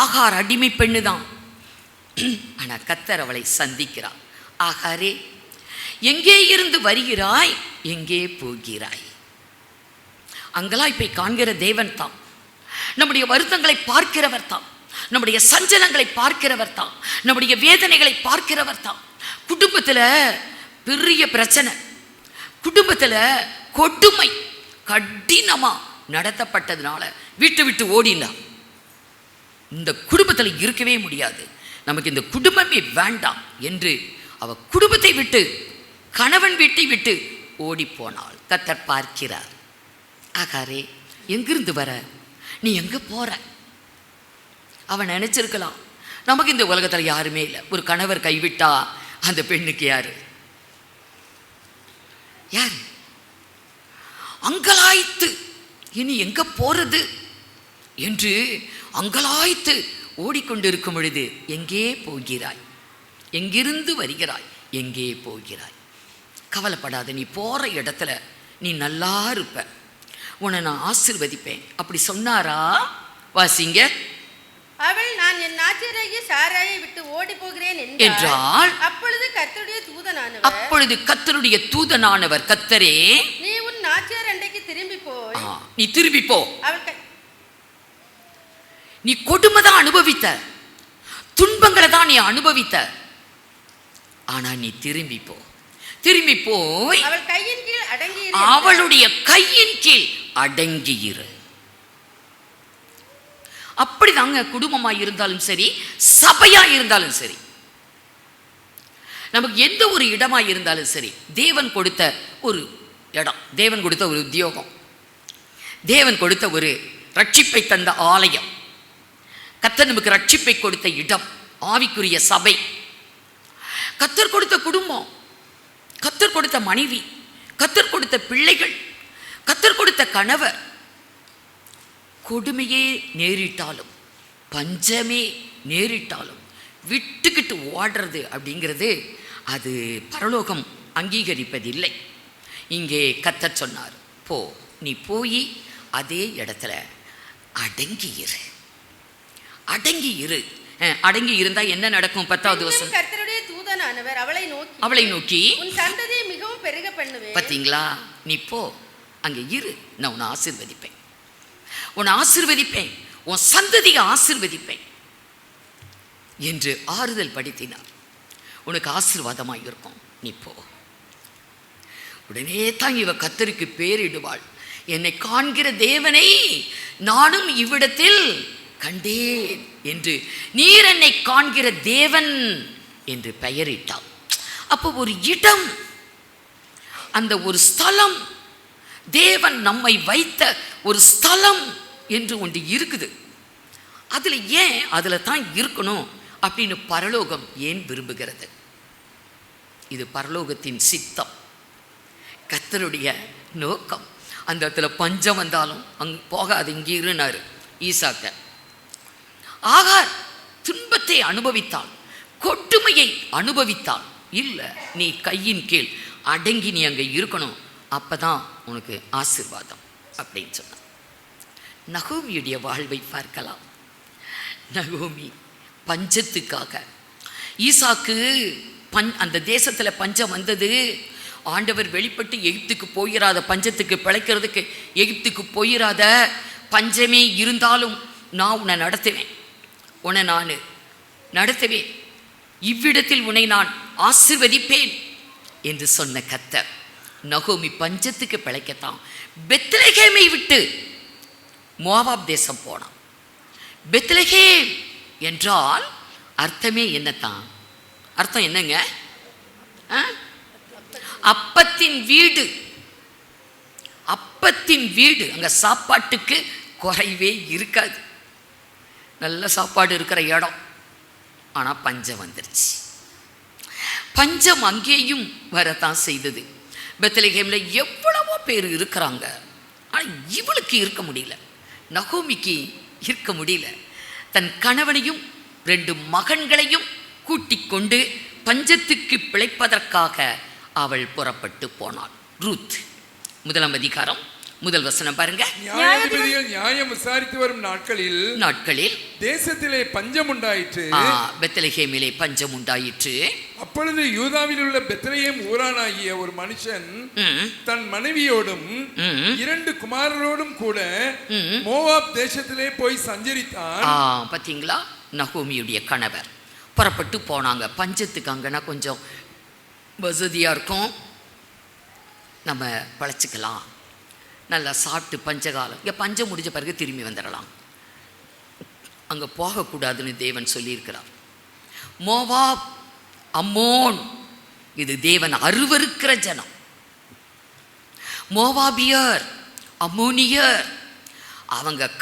ஆகார் அடிமை பெண்ணு தான், ஆனா கர்த்தர் அவளை சந்திக்கிறார். ஆகாரே, எங்கே இருந்து வருகிறாய், எங்கே போகிறாய்? அங்கலாய்ப்பை காண்கிற தேவன் தான், நம்முடைய வருத்தங்களை பார்க்கிறவர் தான், நம்முடைய சஞ்சலங்களை பார்க்கிறவர் தான், நம்முடைய வேதனைகளை பார்க்கிறவர் தான். குடும்பத்தில் பெரிய பிரச்சனை, குடும்பத்தில் கொடுமை கடினமா நடத்தப்பட்டதுனால வீட்டை விட்டு ஓடினா, இந்த குடும்பத்தில் இருக்கவே முடியாது, நமக்கு இந்த குடும்பமே வேண்டாம் என்று அவ குடும்பத்தை விட்டு, கணவன் வீட்டை விட்டு ஓடி போனாள். கர்த்தர் பார்க்கிறார். ஆகாரே, எங்கிருந்து வர, நீ எங்க போற? அவன் நினைச்சிருக்கலாம், நமக்கு இந்த உலகத்தில் யாருமே இல்லை, ஒரு கணவர் கைவிட்டா அந்த பெண்ணுக்கு யாரு? அங்கலாய்த்து இனி எங்க போறது என்று அங்கலாய்த்து ஓடிக்கொண்டிருக்கும் பொழுது, எங்கே போகிறாய், எங்கிருந்து வருகிறாய், எங்கே போகிறாய்? கவலைப்படாத, நீ போற இடத்துல நீ நல்லா இருப்ப, உன்னை நான் ஆசீர்வதிப்பேன். அப்படி சொன்னாரா? வாசிங்க. அவள் நான் என் நாச்சியராகிய சாராயை விட்டு ஓடி போகிறேன் என்றால் அப்பொழுது கர்த்தருடைய தூதனானவர் கர்த்தரே நீ உன் நாச்சியார் அண்டைக்கு திரும்பி போய் நீ திரும்பி போ. அவள் நீ கொடுமைதான் அனுபவித்த, துன்பங்களை தான் நீ அனுபவித்த, ஆனா நீ திரும்பி போ. திரும்பி போய் அவள் கையின் கீழ் அடங்கி அவளுடைய கையின் கீழ் அடங்கியிரு. அப்படிதாங்க குடும்பமா இருந்தாலும் சரி, சபையா இருந்தாலும் சரி, நமக்கு எந்த ஒரு இடமா இருந்தாலும் சரி, தேவன் கொடுத்த ஒரு இடம், தேவன் கொடுத்த ஒரு உத்தியோகம், தேவன் கொடுத்த ஒரு ரட்சிப்பை தந்த ஆலயம், கர்த்தர் நமக்கு ரட்சிப்பை கொடுத்த இடம், ஆவிக்குரிய சபை, கர்த்தர் கொடுத்த குடும்பம், கர்த்தர் கொடுத்த மனைவி, கர்த்தர் கொடுத்த பிள்ளைகள், கர்த்தர் கொடுத்த கணவர், கொடுமையே நேரிட்டாலும் பஞ்சமே நேரிட்டாலும் விட்டுக்கிட்டு ஓடுறது அப்படிங்கிறது அது பரலோகம் அங்கீகரிப்பதில்லை. இங்கே கர்த்தர் சொன்னார், போ, நீ போய் அதே இடத்துல அடங்கியிரு. அடங்கியிரு. அடங்கி இருந்தா என்ன நடக்கும்? 10வது வசனம். கர்த்தருடைய தூதனானவர் அவளை நோக்கி உன் சந்ததியை மிகவும் பெருக பண்ணுவேன். பாத்தீங்களா? நீ போ, அங்க இரு, நான் உன்னை ஆசீர்வதிப்பேன், உன்னை ஆசீர்வதிப்பேன், உன் சந்ததியை ஆசீர்வதிப்பேன் என்று ஆறுதல் படுத்தினார். உனக்கு ஆசீர்வாதமாக இருக்கும், நீ போ. உடனே தான் இவ கர்த்தருக்கு பேரிடுவாள், என்னை காண்கிற தேவனை நானும் இவ்விடத்தில் கண்டேன் என்று, நீர் என்னை காண்கிற தேவன் என்று பெயரிட்டாள். அப்போ ஒரு இடம், அந்த ஒரு ஸ்தலம், தேவன் நம்மை வைத்த ஒரு ஸ்தலம் என்று ஒன்று இருக்குது. அதில் ஏன் அதில் தான் இருக்கணும் அப்படின்னு பரலோகம் ஏன் விரும்புகிறது? இது பரலோகத்தின் சித்தம், கர்த்தருடைய நோக்கம். அந்த இடத்துல பஞ்சம் வந்தாலும் அங்கே போகாது, இங்கே இருந்தார் ஈசாக்க. ஆகார் துன்பத்தை அனுபவித்தாள், கொடுமையை அனுபவித்தாள். இல்லை, நீ கையின் கீழ் அடங்கி நீ அங்கே இருக்கணும், அப்பதான் உனக்கு ஆசீர்வாதம் அப்படின்னு சொன்னான். நகோமியுடைய வாழ்வை பார்க்கலாம். நகோமி பஞ்சத்துக்காக, ஈசாக்கு அந்த தேசத்தில் பஞ்சம் வந்தது, ஆண்டவர் வெளிப்பட்டு எகிப்துக்கு போயிடாத, பஞ்சத்துக்கு பிழைக்கிறதுக்கு எகிப்துக்கு போயிடாத, பஞ்சமே இருந்தாலும் நான் உன்னை நடத்துவேன், உன்னை நான் நடத்துவேன், இவ்விடத்தில் உன்னை நான் ஆசீர்வதிப்பேன் என்று சொன்ன கர்த்தர் நகோமி பஞ்சத்துக்கு பிழைக்கத்தான் பெத்லகேமை விட்டு மோவாப் தேசம் போனான். பெத்லகேம் என்றால் அர்த்தமே என்னத்தான்? அர்த்தம் என்னங்க? அப்பத்தின் வீடு. அப்பத்தின் வீடு. அங்க சாப்பாட்டுக்கு குறைவே இருக்காது, நல்ல சாப்பாடு இருக்கிற இடம். ஆனா பஞ்சம் வந்துருச்சு. பஞ்சம் அங்கேயும் வரத்தான் செய்தது. பெத்லகேம்ல எவ்வளவோ பேர் இருக்கிறாங்க, ஆனா இவளுக்கு இருக்க முடியல, நகோமிக்கு இருக்க முடியல. தன் கணவனையும் 2 மகன்களையும் கூட்டிக் கொண்டு பஞ்சத்துக்கு பிழைப்பதற்காக அவள் புறப்பட்டு போனாள். ரூத் 1ஆம் அதிகாரம் 1 வசனம் பாருங்க. நியாயாதிபதிகள் நியாயம் விசாரித்து வரும் நாட்களில் தேசத்திலே பஞ்சம் உண்டாயிற்று, பெத்லகேமிலே பஞ்சம் உண்டாயிற்று. அப்பொழுது யூதாவில் உள்ள பெத்லகேம் ஊரானாகிய ஒரு மனுஷன் தன் மனைவியோடும் 2 குமாரரோடும் கூட மோவாப் தேசத்திலே போய் சஞ்சரித்தான். பாத்தீங்களா? நகோமியுடைய கணவர் புறப்பட்டு போனாங்க பஞ்சத்துக்கு. அங்கன்னா கொஞ்சம் வசதியா இருக்கும், நம்ம பழச்சிக்கலாம், நல்லா சாப்பிட்டு பஞ்சகாலம். இங்கே பஞ்சம் முடிஞ்ச பிறகு திரும்பி வந்துடலாம், அங்கே போகக்கூடாதுன்னு தேவன் சொல்லியிருக்கிறார். மோவாப், அம்மோன், இது தேவன் அருவருக்கிற ஜனம். மோவாபியர், அம்மோனியர், அவங்க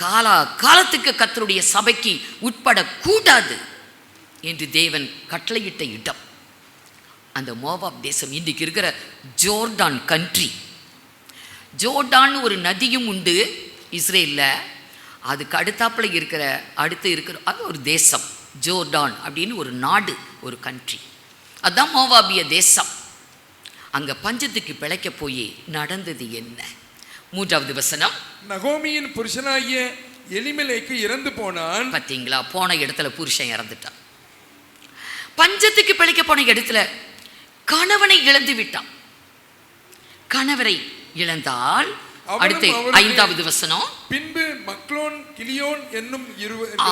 காலத்துக்கு கர்த்தருடைய சபைக்கு உட்படக்கூடாது என்று தேவன் கட்டளையிட்ட இடம் அந்த மோவாப் தேசம். இன்றைக்கு இருக்கிற ஜோர்டான் கண்ட்ரி. ஜோர்டான் ஒரு நதியும் உண்டு இஸ்ரேலில், அதுக்கு அடுத்தாப்புல அடுத்து இருக்கிற அது ஒரு தேசம், ஜோர்டான் அப்படின்னு ஒரு நாடு, ஒரு கண்ட்ரி. அதுதான் மோவாபிய தேசம். அங்கே பஞ்சத்துக்கு பிழைக்க போய் நடந்தது என்ன? 3வது வசனம். நகோமியின் புருஷனாகிய எலிமெலேக்கு இறந்து போனான். பாத்தீங்களா? போன இடத்துல புருஷன் இறந்துட்டான். பஞ்சத்துக்கு பிழைக்க போன இடத்துல கணவனை இழந்து விட்டான். கணவரை இழந்தால் அடுத்து 5வது வசனம், பின்பு மக்லோன் கிலியோன் என்னும்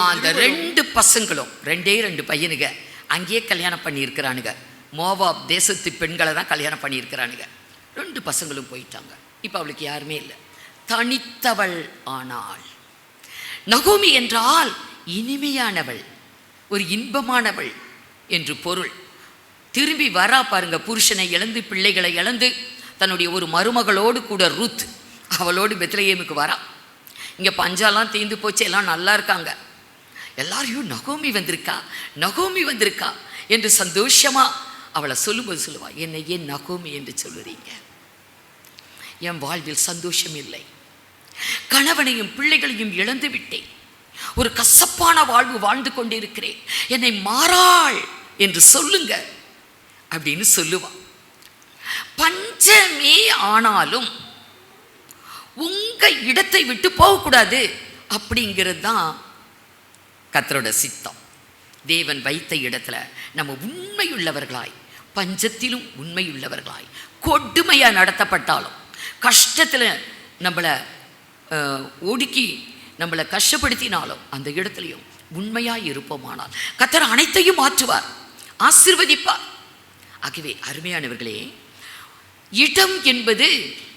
அந்த 2 பசங்களும் 2 பையனுங்க அங்கேயே கல்யாணம் பண்ணி இருக்கிறானுங்க. மோவாப் தேசத்து பெண்களை தான் கல்யாணம் பண்ணி இருக்கிறானுங்க. 2 பசங்களும் போயிட்டாங்க. இப்ப அவளுக்கு யாருமே இல்லை, தனித்தவள் ஆனாள். நகோமி என்றால் இனிமையானவள், ஒரு இன்பமானவள் என்று பொருள். திரும்பி வரா பாருங்க, புருஷனை இழந்து பிள்ளைகளை இழந்து தன்னுடைய ஒரு மருமகளோடு கூட ரூத் அவளோடு பெத்லகேமுக்கு வரா. இங்கே பஞ்செல்லாம் தீர்ந்து போச்சு, எல்லாம் நல்லா இருக்காங்க. எல்லாரையும் நகோமி வந்திருக்கா, நகோமி வந்திருக்கா என்று சந்தோஷமா அவளை சொல்லும்போது சொல்லுவா, என்னை ஏன் நகோமி என்று சொல்லுறீங்க? என் வாழ்வில் சந்தோஷம் இல்லை, கணவனையும் பிள்ளைகளையும் இழந்து விட்டேன், ஒரு கசப்பான வாழ்வு வாழ்ந்து கொண்டிருக்கிறேன், என்னை மாறாள் என்று சொல்லுங்க அப்படின்னு சொல்லுவான். பஞ்சமே ஆனாலும் உங்க இடத்தை விட்டு போகக்கூடாது அப்படிங்கிறது தான் கர்த்தரோட சித்தம். தேவன் வைத்த இடத்துல நம்ம உண்மையுள்ளவர்களாய், பஞ்சத்திலும் உண்மையுள்ளவர்களாய், கொடுமையா நடத்தப்பட்டாலும், கஷ்டத்துல நம்மளை ஒடுக்கி நம்மளை கஷ்டப்படுத்தினாலும் அந்த இடத்துலையும் உண்மையாய் இருப்போமானால் கர்த்தர் அனைத்தையும் மாற்றுவார், ஆசீர்வதிப்பார். ஆகவே அருமையானவர்களே, இடம் என்பது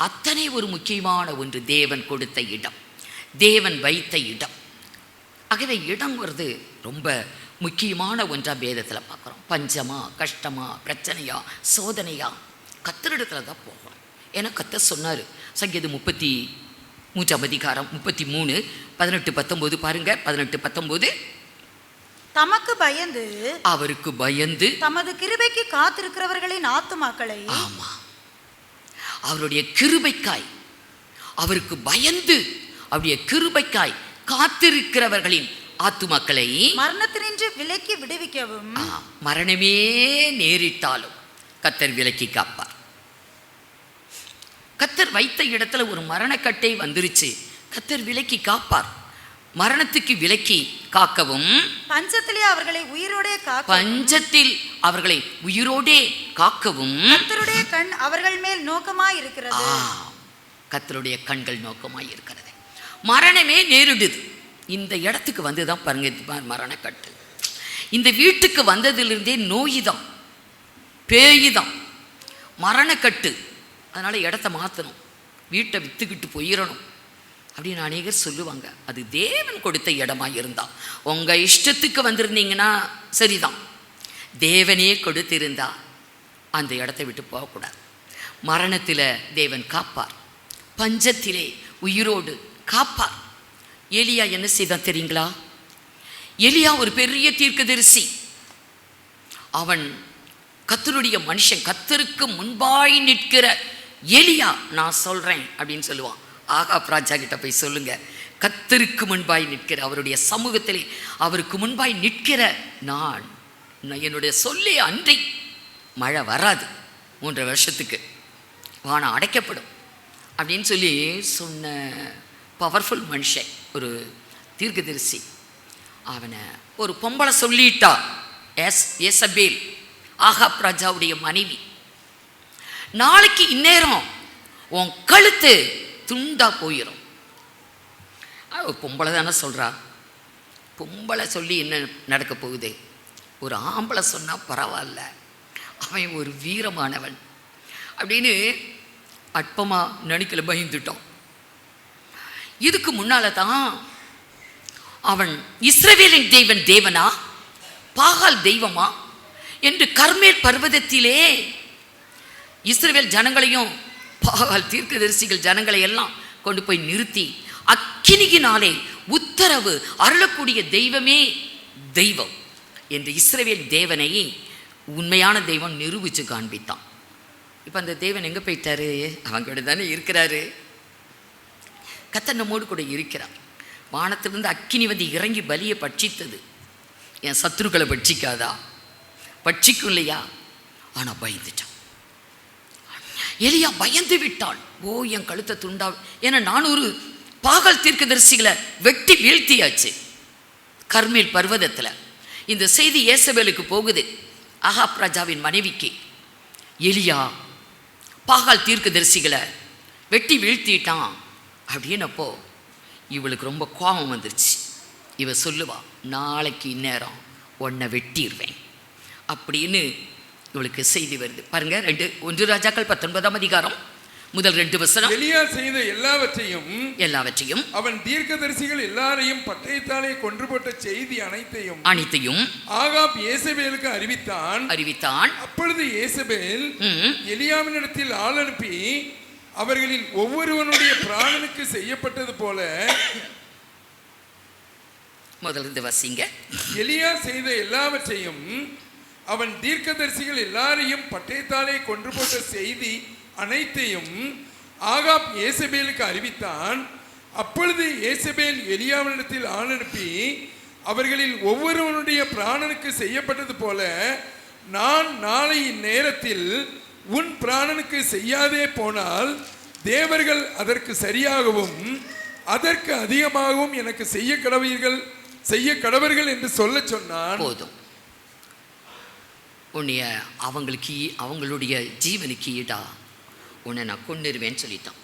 அத்தனை ஒரு முக்கியமான ஒன்று. தேவன் கொடுத்த இடம், தேவன் வைத்த இடம். ஆகவே இடம் வருது ரொம்ப முக்கியமான ஒன்றா வேதத்தில் பார்க்குறோம். பஞ்சமா, கஷ்டமா, பிரச்சனையா, சோதனையா, கர்த்தரிடத்துல தான் போகணும். ஏன்னா கர்த்தர் சொன்னார், சங்கீதம் 33 அதிகாரம் 33 18 19 பாருங்க. 18 19, தமக்கு பயந்து, அவருக்கு பயந்து, தமது கிருபைக்கு காத்திருக்கிறவர்களின் ஆத்துமாக்களை, ஆமா, அவருடைய கிருபைக்காய், அவருக்கு பயந்து அவருடைய கிருபைக்காய் காத்திருக்கிறவர்களின் ஆத்துமாக்களை மரணத்தினின்று விலக்கி விடுவிக்கவும், மரணமே நேரிட்டாலும் கர்த்தர் விலக்கி காப்பார். கர்த்தர் வைத்த இடத்துல ஒரு மரணக்கட்டை வந்துருச்சு, கர்த்தர் விலக்கி காப்பார். மரணத்துக்கு விலக்கி காக்கவும், பஞ்சத்திலே அவர்களை உயிரோடே காக்கவும், பஞ்சத்தில் அவர்களை உயிரோடே காக்கவும் கர்த்தருடைய கண் அவர்கள் மேல் நோக்கமாய் இருக்கிறது. கர்த்தருடைய கண்கள் நோக்கமாய் இருக்கிறது. மரணமே நேரிடுது. இந்த இடத்துக்கு வந்துதான் பாருங்க மரணக்கட்டு. இந்த வீட்டுக்கு வந்ததிலிருந்தே நோய்தான், பேயுதான், மரணக்கட்டு. அதனால இடத்த மாற்றணும், வீட்டை வித்துக்கிட்டு போயிடணும் அப்படின்னு அநேகர் சொல்லுவாங்க. அது தேவன் கொடுத்த இடமா இருந்தா, உங்க இஷ்டத்துக்கு வந்திருந்தீங்கன்னா சரிதான். தேவனே கொடுத்திருந்தா அந்த இடத்தை விட்டு போகக்கூடாது. மரணத்தில் தேவன் காப்பார், பஞ்சத்திலே உயிரோடு காப்பார். எலியா என்ன செய்தான் தெரியுங்களா? எலியா ஒரு பெரிய தீர்க்கதரிசி. அவன் கர்த்தருடைய மனுஷன், கர்த்தருக்கு முன்பாய் நிற்கிற எலியா. நான் சொல்றேன் அப்படின்னு சொல்லுவான். ஆகாப் ராஜா கிட்ட போய் சொல்லுங்க, கர்த்தருக்கு முன்பாய் நிற்கிற, அவருடைய சமூகத்திலே அவருக்கு முன்பாய் நிற்கிற நான், என்னுடைய சொல்லே அன்றி மழை வராது, 3 வருஷத்துக்கு வானம் அடைக்கப்படும் அப்படின்னு சொல்லி சொன்ன பவர்ஃபுல் மனுஷன், ஒரு தீர்க்கதரிசி. அவனை ஒரு பொம்பளை சொல்லிட்டா, ஏசபேல், ஆகாப் ராஜாவுடைய மனைவி. நாளைக்கு இந்நேரம் உன் கழுத்து துண்டா போயிடும். பொம்பளை தானே சொல்றா, பொம்பளை சொல்லி என்ன நடக்க போகுது? ஒரு ஆம்பளை சொன்னா பரவாயில்ல, அவன் ஒரு வீரமானவன் அப்படின்னு அற்பமா நினைக்கல, பயந்துட்டான். இதுக்கு முன்னால தான் அவன் இஸ்ரவேலின் தேவன் தேவனா, பாகால் தெய்வமா என்று கர்மேல் பர்வதத்திலே இஸ்ரவேல் ஜனங்களையும் பாகால் தீர்க்கதரிசிகள் ஜனங்களை எல்லாம் கொண்டு போய் நிறுத்தி அக்கினியினாலே உத்தரவு அருளக்கூடிய தெய்வமே தெய்வம் என்று இஸ்ரவேல் தேவனை உண்மையான தெய்வம் நிரூபித்து காண்பித்தான். இப்போ அந்த தேவன் எங்கே போயிட்டாரு? அவங்கள்ட்ட தானே இருக்கிறாரு. கர்த்தர் நம்மோடு கூட இருக்கிறார். வானத்திலிருந்து அக்கினி வந்து இறங்கி பலியை பட்சித்தது. என் சத்துருக்களை பட்சிக்காதா? பட்சிக்கும் இல்லையா? ஆனால் பயந்துட்டான். எலியா பயந்து விட்டான். ஓ, என் கழுத்தை துண்டா, ஏன்னா 400 பாகால் தீர்க்கதரிசிகளை வெட்டி வீழ்த்தியாச்சு கர்மேல் பர்வதத்தில். இந்த செய்தி ஏசபேலுக்கு போகுது, ஆகாப் ராஜாவின் மனைவிக்கு. எலியா பாகால் தீர்க்கதரிசிகளை வெட்டி வீழ்த்திட்டான் அப்படின்னப்போ இவளுக்கு ரொம்ப கோபம் வந்துருச்சு. இவ சொல்லுவா, நாளைக்கு இந்நேரம் உன்னை வெட்டிடுவேன் அப்படின்னு இவளுக்கு செய்தி வருது. பாருங்க, 1 ராஜாக்கள் 19ஆம் அதிகாரம் முதல் 2 வசனம். எலியா செய்த எல்லாவற்றையும் அவன் தீர்க்கதரிசிகள் எல்லாரையும் பட்டயத்தாலே கொன்று போட்ட செய்தி அனைத்தையும் ஆகாப் ஏசபேலுக்கு அறிவித்தான். அப்பொழுது ஏசபேல் எலியாவினிடத்தில் ஆள் அனுப்பி அவர்களில் ஒவ்வொருவனுடைய பிராணனுக்கு செய்யப்பட்டது போல, முதலிருந்து வசிங்க. எலியா செய்த எல்லாவற்றையும் அவன் தீர்க்கதரிசிகள் எல்லாரையும் பட்டயத்தாலே கொன்று போட்ட செய்தி அனைத்தையும் ஆகாப் ஏசபேலுக்கு அறிவித்தான். அப்பொழுது ஏசபேல் எலியாவினிடத்தில் ஆள் அனுப்பி அவர்களில் ஒவ்வொருவனுடைய பிராணனுக்கு செய்யப்பட்டது போல நான் நாளை இந்நேரத்தில் உன் பிராணனுக்கு செய்யாதே போனால் தேவர்கள் அதற்கு சரியாகவும் அதற்கு அதிகமாகவும் எனக்கு செய்ய கடவர்கள் என்று சொல்ல சொன்னான். போதும், உன்னைய அவங்களுடைய ஜீவனுக்கு ஈடா உன்னை நான் கொண்டுருவேன்னு சொல்லிட்டான்.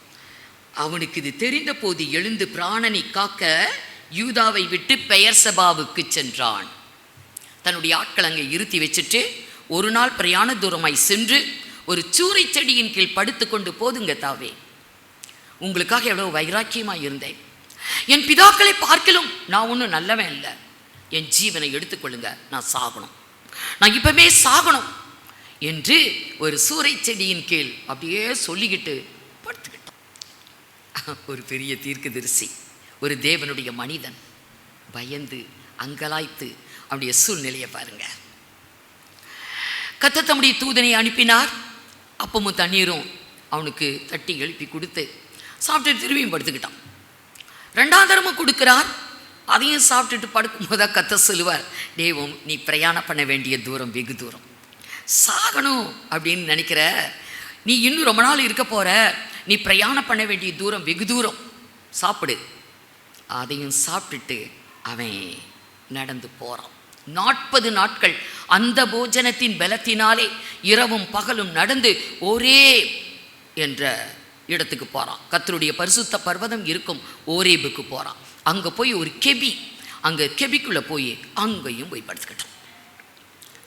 அவனுக்கு இது தெரிந்த போது எழுந்து பிராணனை காக்க யூதாவை விட்டு பெயர்சபாவுக்கு சென்றான். தன்னுடைய ஆட்கள் அங்கே இருத்தி வச்சுட்டு ஒரு நாள் பிரயாண தூரமாய் சென்று ஒரு சூறை செடியின் கீழ் படுத்துக்கொண்டு, போதுங்க தாவே, உங்களுக்காக எவ்வளோ வைராக்கியமாக இருந்தேன், என் பிதாக்களை பார்க்கலும் நான் ஒன்றும் நல்லவன் இல்லை, என் ஜீவனை எடுத்துக்கொள்ளுங்க, நான் சாகணும், நான் இப்பவே சாகணும் என்று ஒரு சூறை செடியின் கீழ் அப்படியே சொல்லிக்கிட்டு படுத்துக்கிட்டான். ஒரு பெரிய தீர்க்கதரிசி, ஒரு தேவனுடைய மனிதன் பயந்து அங்கலாய்த்து அவனுடைய சூழ்நிலையை பாருங்க. கர்த்தர் தம்முடைய தூதனை அனுப்பினார். அப்பமும் தண்ணீரும் அவனுக்கு தட்டி எழுப்பி கொடுத்து சாப்பிட்டு திரும்பியும் படுத்துக்கிட்டான். 2ஆம் தரமும் கொடுக்கிறார். அதையும் சாப்பிட்டுட்டு படுக்கும் போது கர்த்தர் சொல்லுவார், தேவம் நீ பிரயாணம் பண்ண வேண்டிய தூரம் வெகு தூரம், சாகணும் அப்படின்னு நினைக்கிற, நீ இன்னும் ரொம்ப நாள் இருக்க போற, நீ பிரயாணம் பண்ண வேண்டிய தூரம் வெகு தூரம், சாப்பிடு. அதையும் சாப்பிட்டுட்டு அவன் நடந்து போறான். 40 நாட்கள் அந்த போஜனத்தின் பலத்தினாலே இரவும் பகலும் நடந்து ஒரே என்ற இடத்துக்கு போறான். கர்த்தருடைய பரிசுத்த பர்வதம் இருக்கும் ஓரேபுக்கு போறான். அங்க போய் ஒரு கெபி, அங்க கெபிக்குள்ள போய் அங்கேயும் போய் படுத்துக்கிட்டான்.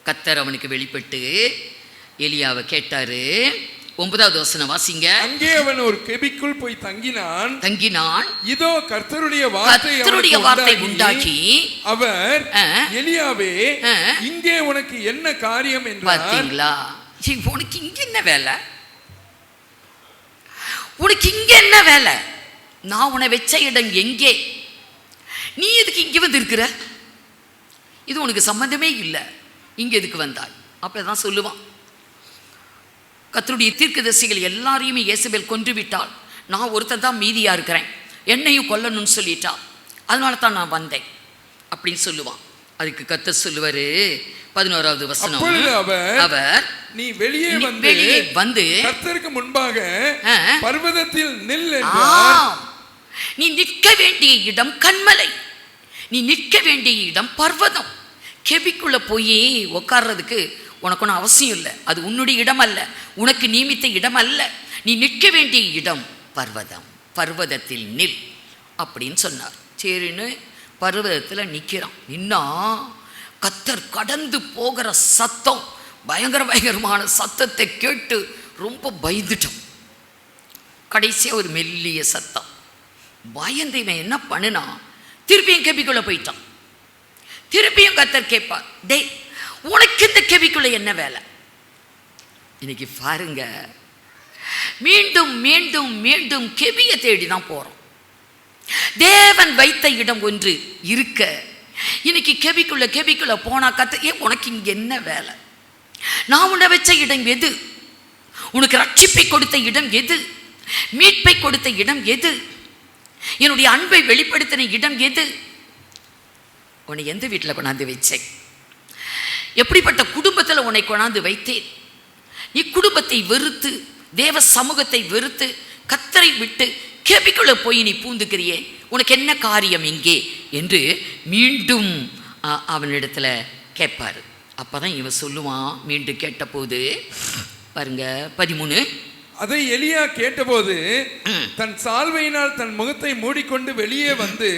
கர்த்தர் அவனுக்கு வெளிப்பட்டு எலியாவை கேட்டாரு. 9வது வசனம் வாசிங்க. அங்கே அவன் ஒரு கெபிக்குள் போய் தங்கினான். இதோ கர்த்தருடைய வார்த்தை உண்டாக்கி அவர், எலியாவே, இங்கே உனக்கு என்ன காரியம் என்றார். பார்த்தீங்களா, உனக்கு இங்க என்ன வேலை, உனக்கு இங்க என்ன வேலை, நான் உன்னை வச்ச இடம் எங்கே, நீ எதுக்கு இங்க வந்து இருக்கிற, இது உனக்கு சம்பந்தமே இல்லை, இங்க எதுக்கு வந்தாய். அப்படிதான் சொல்லுவான். கர்த்தருடைய தீர்க்கதரிசிகள் எல்லாரையுமே இயேசபேல் கொன்று விட்டாள், நான் ஒருத்தர் தான் மீதியா இருக்கிறேன், என்னையும் கொல்லணும்னு சொல்லிட்டா, அதனால தான் நான் வந்தேன் அப்படின்னு சொல்லுவான். அதுக்கு கர்த்தர் சொல்லுவாரு 11வது வசனம். அவர் நீ வெளியே வந்து கர்த்தருக்கு முன்பாக பர்வதத்தில் நில் என்றார். நீ நிற்க வேண்டிய இடம் கன்மலை, நீ நிற்க வேண்டிய இடம் பர்வதம். கெபிக்குள்ள போய் உட்கார்றதுக்கு உனக்கு ஒன்றும் அவசியம் இல்லை, அது உன்னுடைய இடம் அல்ல, உனக்கு நியமித்த இடம் அல்ல, நீ நிற்க வேண்டிய இடம் பர்வதம், பர்வதத்தில் நில் அப்படின்னு சொன்னார். சரின்னு பர்வதத்தில் நிற்கிறான். இன்னும் கர்த்தர் கடந்து போகிற சத்தம், பயங்கரமான சத்தத்தை கேட்டு ரொம்ப பயந்துட்டோம். கடைசியாக ஒரு மெல்லிய சத்தம். பயந்து இவன் என்ன பண்ணுனா, திருப்பியும் கெபிக்குள்ள போயிட்டான். திருப்பியும் கர்த்தர் கேட்பார், டேய் உனக்கு இந்த கெபிக்குள்ள என்ன வேலை. இன்னைக்கு பாருங்க, மீண்டும் மீண்டும் மீண்டும் கெபியை தேடி தான் போறோம். தேவன் வைத்த இடம் ஒன்று இருக்க இன்னைக்கு கெபிக்குள்ள போனா கர்த்தர், உனக்கு இங்க என்ன வேலை, நான் உன்னை வச்ச இடம் எது, உனக்கு ரட்சிப்பை கொடுத்த இடம் எது, மீட்பை கொடுத்த இடம் எது, என்னுடைய அன்பை வெளிப்படுத்தின இடம் எது, உன்னை எந்த வீட்டில் கொண்டாந்து வச்சேன், எப்படிப்பட்ட குடும்பத்தில் உன்னை கொண்டாந்து வைத்தேன், நீ குடும்பத்தை வெறுத்து, தேவ சமூகத்தை வெறுத்து, கர்த்தரை விட்டு கெபிக்குள்ள போய் நீ பூந்துக்கிறியே, உனக்கு என்ன காரியம் இங்கே என்று மீண்டும் அவனிடத்துல கேட்பாரு. அப்பதான் இவன் சொல்லுவான், மீண்டும் கேட்ட போது பாருங்க 13, அதை எலியா கேட்டபோது தன் சால்வையினால் தன் முகத்தை மூடிக்கொண்டு வெளியே வந்து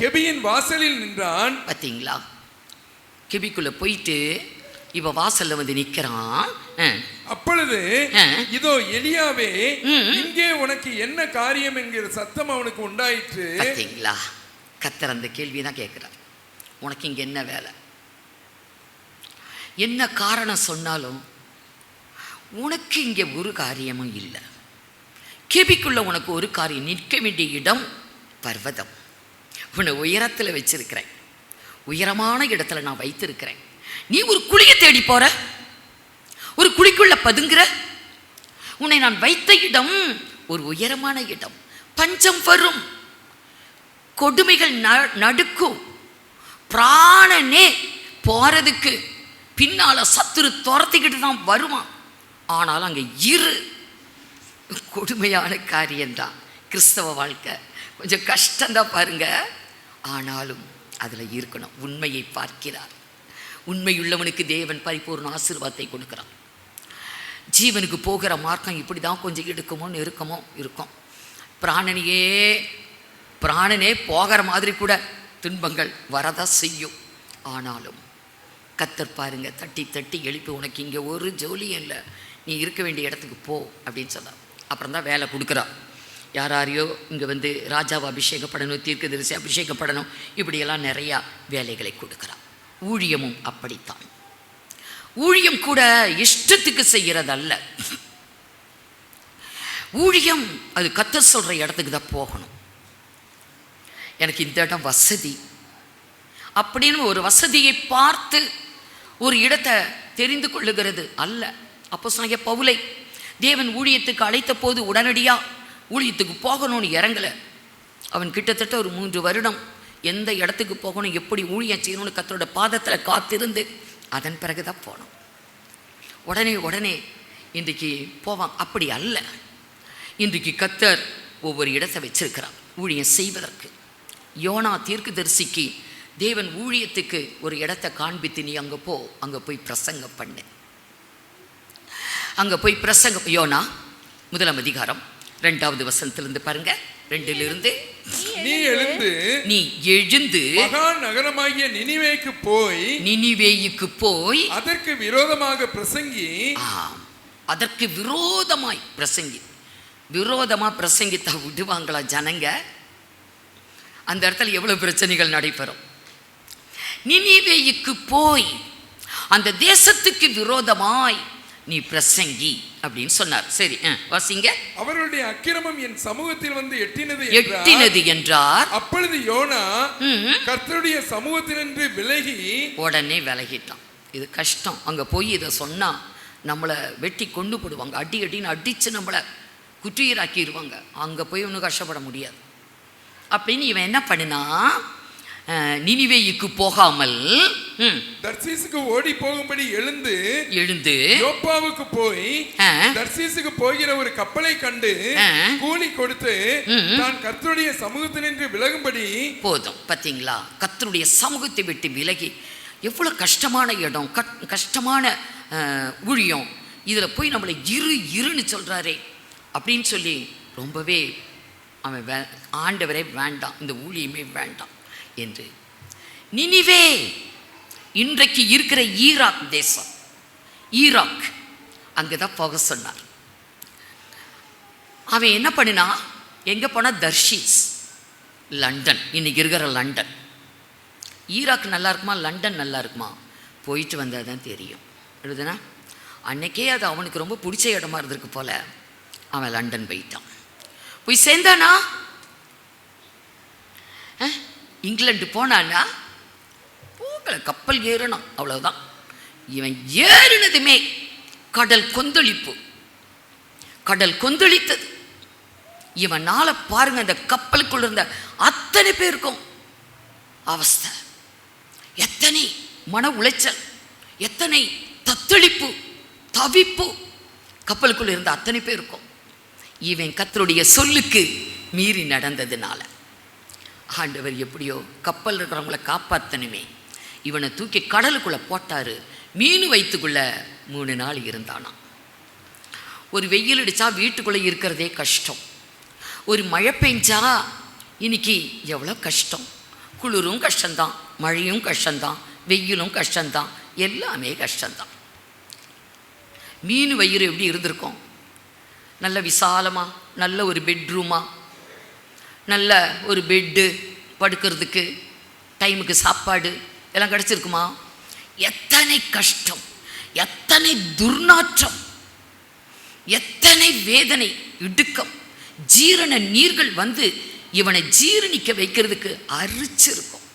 கெபியின் வாசலில் நின்றான். பாத்தீங்களா, கெபிக்குள்ள போயிட்டு இவ வாசல்ல வந்து நிக்கிறான். அப்பொழுது இதோ எலியாவே, இங்கே உனக்கு என்ன காரியம் என்கிற சத்தம் அவனுக்கு உண்டாயிற்று. பாத்தீங்களா, கர்த்தர் அந்த கேள்விதான் கேட்கிறார், உனக்கு இங்க என்ன வேலை? என்ன காரணம் சொன்னாலும் உனக்கு இங்கே ஒரு காரியமும் இல்லை. கெபிக்குள்ள உனக்கு ஒரு காரியம், நிற்க வேண்டிய இடம் பர்வதம். உன்னை உயரத்தில் வச்சிருக்கிறேன், உயரமான இடத்துல நான் வைத்திருக்கிறேன். நீ ஒரு குழியை தேடி போற, ஒரு குழிக்குள்ள பதுங்குற. உன்னை நான் வைத்த இடம் ஒரு உயரமான இடம். பஞ்சம் வரும், கொடுமைகள் நடுக்கும், பிராணனே போறதுக்கு பின்னால சத்துரு துரத்திக்கிட்டு தான் வருவான். ஆனாலும் அங்கே கொடுமையான காரியம்தான் கிறிஸ்தவ வாழ்க்கை. கொஞ்சம் கஷ்டம்தான் பாருங்க, ஆனாலும் அதில் இருக்கணும். உண்மையை பார்க்கிறார். உண்மையுள்ளவனுக்கு தேவன் பரிபூர்ண ஆசீர்வாதத்தை கொடுக்கிறான். ஜீவனுக்கு போகிற மார்க்கம் இப்படி தான் கொஞ்சம் இடுக்கமோ இருக்கும். பிராணனே போகிற மாதிரி கூட துன்பங்கள் வரதான் செய்யும். ஆனாலும் கர்த்தர் பாருங்க, தட்டி தட்டி எழுப்பி, உனக்கு இங்கே ஒரு ஜோலியும் இல்லை, நீ இருக்க வேண்டிய இடத்துக்கு போ அப்படின்னு சொன்னார். அப்புறம் தான் வேலை கொடுக்குறான். யாரையோ இங்கே வந்து ராஜாவை அபிஷேகப்படணும், தீர்க்கதரிசி அபிஷேகப்படணும், இப்படியெல்லாம் நிறையா வேலைகளை கொடுக்குறான். ஊழியமும் அப்படித்தான். ஊழியம் கூட இஷ்டத்துக்கு செய்கிறதல்ல. ஊழியம் அது கர்த்தர் சொல்கிற இடத்துக்கு தான் போகணும். எனக்கு இந்த இடம் வசதி அப்படின்னு ஒரு வசதியை பார்த்து ஒரு இடத்தை தெரிந்து கொள்ளுகிறது அல்ல. அப்போஸ்தலனாகிய பவுலை தேவன் ஊழியத்துக்கு அழைத்த போது உடனடியாக ஊழியத்துக்கு போகணும்னு இறங்கலை. அவன் கிட்டத்தட்ட ஒரு 3 வருடம் எந்த இடத்துக்கு போகணும், எப்படி ஊழியம் செய்யணும்னு கர்த்தரோட பாதத்தில் காத்திருந்து அதன் பிறகு தான் போனோம். உடனே இன்றைக்கு போவான். அப்படி அல்ல. இன்றைக்கு கர்த்தர் ஒவ்வொரு இடத்தை வச்சிருக்கிறான் ஊழியம் செய்வதற்கு. யோனா தீர்க்கதரிசிக்கு தேவன் ஊழியத்துக்கு ஒரு இடத்தை காண்பித்து, நீ அங்கே போ, அங்கே போய் பிரசங்கம் பண்ணு. அங்கே போய் பிரசங்கம். யோனா 1 அதிகாரம் 2வது வசனத்திலிருந்து பாருங்க. 2லிருந்து, நீ எழுந்து மகா நகரமாகிய நினிவேய்க்கு போய் அதற்கு விரோதமாக பிரசங்கி. அதற்கு விரோதமாய் பிரசங்கி. விரோதமா பிரசங்கித்தா விடுவாங்களா ஜனங்க? அந்த இடத்துல எவ்வளவு பிரச்சனைகள் நடைபெறும். நினிவேயுக்கு போய் அந்த தேசத்துக்கு விரோதமாய் நீ பிரசங்கி அப்படின்னு சொன்னார். சரி, வாசிங்க. அவருடைய அக்கிரமம் என் சமூகத்தில் வந்து எட்டினது என்றார். அப்பொழுது யோனா கர்த்தருடைய சமூகத்தினின்று விலகி, உடனே விலகிட்டான். இது கஷ்டம். அங்க போய் இதை சொன்னா நம்மளை வெட்டி கொண்டு போடுவாங்க, அடின்னு அடிச்சு நம்மளை குற்றுயிராக்கிடுவாங்க. அங்க போய் ஒன்றும் கஷ்டப்பட முடியாது அப்படின்னு இவன் என்ன பண்ணினா, நினிவேயுக்கு போகாமல் தர்சீசுக்கு ஓடி போகும்படி எழுந்து யோப்பாவுக்கு போய் தர்சீசுக்கு போகிற ஒரு கப்பலை கண்டு கூலி கொடுத்து தான் கர்த்தருடைய சமூகத்தினின்று விலகும்படி. போதும். பாத்தீங்களா, கர்த்தருடைய சமூகத்தை விட்டு விலகி எவ்வளவு கஷ்டமான இடம், கஷ்டமான ஊழியம். இதுல போய் நம்மளை இருன்னு சொல்றாரே அப்படின்னு சொல்லி ரொம்பவே அவன் ஆண்டவரே வேண்டாம், இந்த ஊழியமே வேண்டாம் என்று நினிவே, இன்றைக்கு இருக்கிற ஈராக் தேசம், ஈராக், அங்கதான் போக சொன்னார். அவன் என்ன பண்ணினா, எங்க போனா, தர்ஷீஸ், லண்டன், இன்னைக்கு இருக்கிற லண்டன். ஈராக் நல்லா இருக்குமா, லண்டன் நல்லா இருக்குமா? போயிட்டு வந்தால் தான் தெரியும். எழுதுனா அன்னைக்கே அது அவனுக்கு ரொம்ப பிடிச்ச இடமா இருந்திருக்கு போல. அவன் லண்டன் போயிட்டான். போய் சேர்ந்தானா, இங்கிலாந்து போனான்னா பூக்களை கப்பல் ஏறணும், அவ்வளவுதான். இவன் ஏறினதுமே கடல் கொந்தளித்தது. இவனால பாருங்க, அந்த கப்பலுக்குள்ள இருந்த அத்தனை பேருக்கும் அவஸ்தை, எத்தனை மன உளைச்சல், எத்தனை தத்தளிப்பு, தவிப்பு கப்பலுக்குள்ள இருந்த அத்தனை பேருக்கும். இவன் கர்த்தருடைய சொல்லுக்கு மீறி நடந்ததுனால ஆண்டவர் எப்படியோ கப்பல் இருக்கிறவங்கள காப்பாற்றணுமே, இவனை தூக்கி கடலுக்குள்ளே போட்டார். மீன் வயிற்றுக்குள்ளே 3 நாள் இருந்தானா. ஒரு வெயில் அடித்தா வீட்டுக்குள்ளே இருக்கிறதே கஷ்டம், ஒரு மழை பெஞ்சா இன்னைக்கு எவ்வளோ கஷ்டம். குளிரும் கஷ்டம்தான், மழையும் கஷ்டம்தான், வெயிலும் கஷ்டம்தான், எல்லாமே கஷ்டம்தான். மீன் வயிறு எப்படி இருந்திருக்கும்? நல்ல விசாலமாக, நல்ல ஒரு பெட்ரூமா, நல்ல ஒரு பெட்டு, படுக்கிறதுக்கு டைமுக்கு சாப்பாடு எல்லாம் கிடச்சிருக்குமா? எத்தனை கஷ்டம், எத்தனை துர்நாற்றம், எத்தனை வேதனை, இடுக்கம், ஜீரண நீர்கள் வந்து இவனை ஜீரணிக்க வைக்கிறதுக்கு அரிச்சிருக்கும்.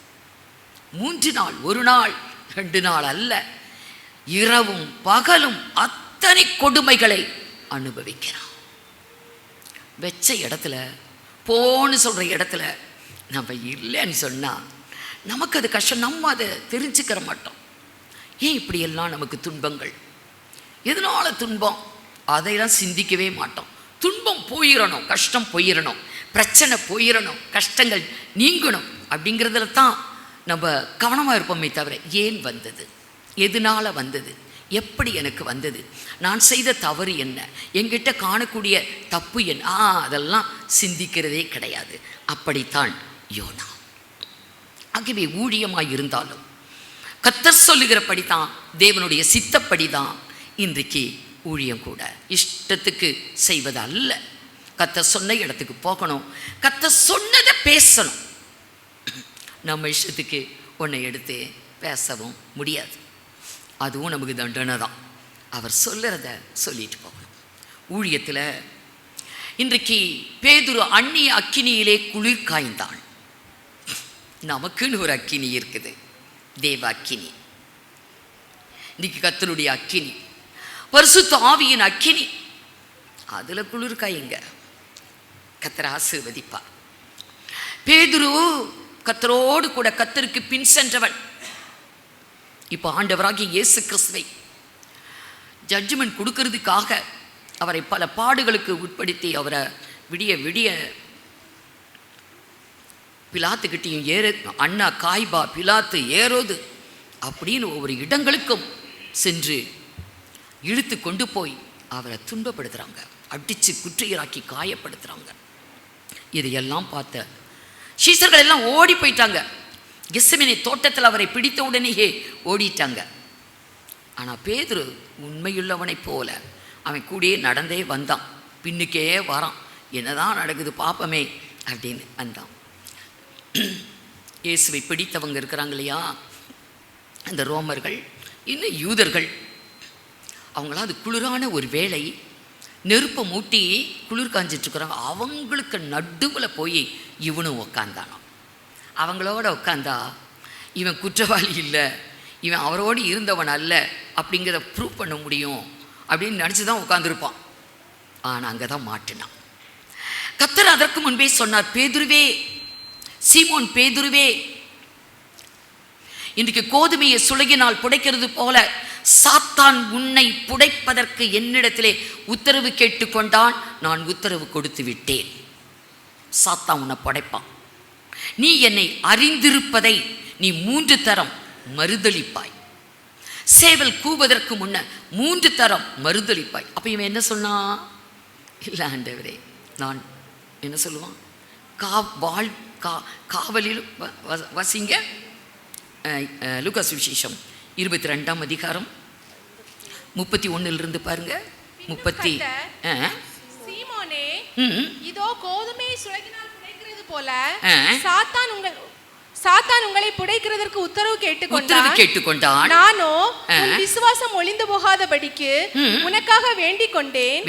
3 நாள், 1 நாள் 2 நாள் அல்ல, இரவும் பகலும் அத்தனை கொடுமைகளை அனுபவிக்கிறான். வெச்ச இடத்துல, போன்னு சொல்கிற இடத்துல நம்ம இல்லைன்னு சொன்னால் நமக்கு அது கஷ்டம். நம்ம அதை தெரிஞ்சுக்கிற மாட்டோம். ஏன் இப்படியெல்லாம் நமக்கு துன்பங்கள், எதனால துன்பம், அதையெல்லாம் சிந்திக்கவே மாட்டோம். துன்பம் போயிடணும், கஷ்டம் போயிடணும், பிரச்சனை போயிடணும், கஷ்டங்கள் நீங்கணும் அப்படிங்கிறதுல தான் நம்ம கவனமாக இருப்போமே தவிர ஏன் வந்தது, எதனால் வந்தது, எப்படி எனக்கு வந்தது, நான் செய்த தவறு என்ன, என்கிட்ட காணக்கூடிய தப்பு என்ன, அதெல்லாம் சிந்திக்கிறதே கிடையாது. அப்படித்தான் யோனா. ஆகவே ஊழியமாக இருந்தாலும் கர்த்தர் சொல்லுகிறபடி தான், தேவனுடைய சித்தப்படி தான் இன்றைக்கு ஊழியம் கூட. இஷ்டத்துக்கு செய்வது அல்ல. கர்த்தர் சொன்ன இடத்துக்கு போகணும், கர்த்தர் சொன்னதை பேசணும். நம்ம இஷ்டத்துக்கு ஒன்றை எடுத்து பேசவும் முடியாது, அதுவும் நமக்கு தண்டனை தான். அவர் சொல்லுறத சொல்லிட்டு போகணும். ஊழியத்தில் இன்றைக்கு பேதுரு அந்நிய அக்கினியிலே குளிர் காய்ந்தான். நமக்குன்னு ஒரு அக்கினி இருக்குது, தேவ அக்கினி. இன்னைக்கு கர்த்தருடைய அக்கினி, பரிசுத்த ஆவியின் அக்கினி, அதில் குளிர் காயுங்க. கர்த்தர் ஆசீர்வதிப்பார். பேதுரு கர்த்தரோடு கூட கர்த்தருக்கு பின் சென்றவன். இப்போ ஆண்டவராகிய இயேசு கிறிஸ்துவை ஜட்ஜ்மெண்ட் கொடுக்கறதுக்காக அவரை பல பாடுகளுக்கு உட்படுத்தி அவரை விடிய விடிய பிலாத்துக்கிட்டையும் அண்ணா காய்பா, பிலாத்து, ஏரோது அப்படின்னு ஒவ்வொரு இடங்களுக்கும் சென்று இழுத்து கொண்டு போய் அவரை துன்பப்படுத்துகிறாங்க, அடித்து குற்றியராக்கி காயப்படுத்துகிறாங்க. இதையெல்லாம் பார்த்த சீசர்கள் எல்லாம் ஓடி போயிட்டாங்க. கெத்செமனே தோட்டத்தில் அவரை பிடித்த உடனேயே ஓடிட்டாங்க. ஆனால் பேதுரு உண்மையுள்ளவனைப் போல அவன் கூடயே நடந்தே வந்தான், பின்னுக்கே வரான். என்னதான் நடக்குது பாப்பமே அப்படின்னு வந்தான். இயேசுவை பிடித்தவங்க இருக்கிறாங்க இல்லையா, அந்த ரோமர்கள், இன்னும் யூதர்கள், அவங்களாம் அது குளிரான ஒரு வேளை நெருப்பை மூட்டி குளிர் காஞ்சிட்ருக்குறாங்க. அவங்களுக்கு நடுவில் போய் இவனும் உக்காந்தானான். அவங்களோட உட்காந்தா இவன் குற்றவாளி இல்லை, இவன் அவரோடு இருந்தவன் அல்ல அப்படிங்கிறத ப்ரூவ் பண்ண முடியும் அப்படின்னு நினச்சி தான் உட்காந்துருப்பான். ஆனால் அங்கே தான் மாட்டினான். கர்த்தர் அதற்கு முன்பே சொன்னார், பேதுருவே, சீமோன் பேதுருவே, இன்றைக்கு கோதுமையை சுளையினால் புடைக்கிறது போல சாத்தான் உன்னை புடைப்பதற்கு என்னிடத்திலே உத்தரவு கேட்டுக்கொண்டான், நான் உத்தரவு கொடுத்து விட்டேன். சாத்தான் உன்னை புடைப்பான். நீ என்னை அறிந்திருப்பதை நீ 3 தரம் மறுதளிப்பாய். சேவல் கூவதற்கு முன்ன 3 தரம் மறுதளிப்பாய். அப்போ இவன் என்ன சொன்னா? இல்லை ஆண்டவரே, நான் என்ன சொல்லுவான், காவலில் வசிங்க. லூக்கா சுவிசேஷம் 22ஆம் அதிகாரம் 31 பாருங்க. 30. சீமோனே, இதோ கோதுமையை சுளையினால் புடைக்கிறது போல சாத்தான் உங்களை புடைக்கிறதற்கு உத்தரவு கேட்டுக்கொண்டான். நானோ உன் விசுவாசம் ஒளிந்து போகாதபடிக்கு உனக்காக வேண்டிக் கொண்டேன்.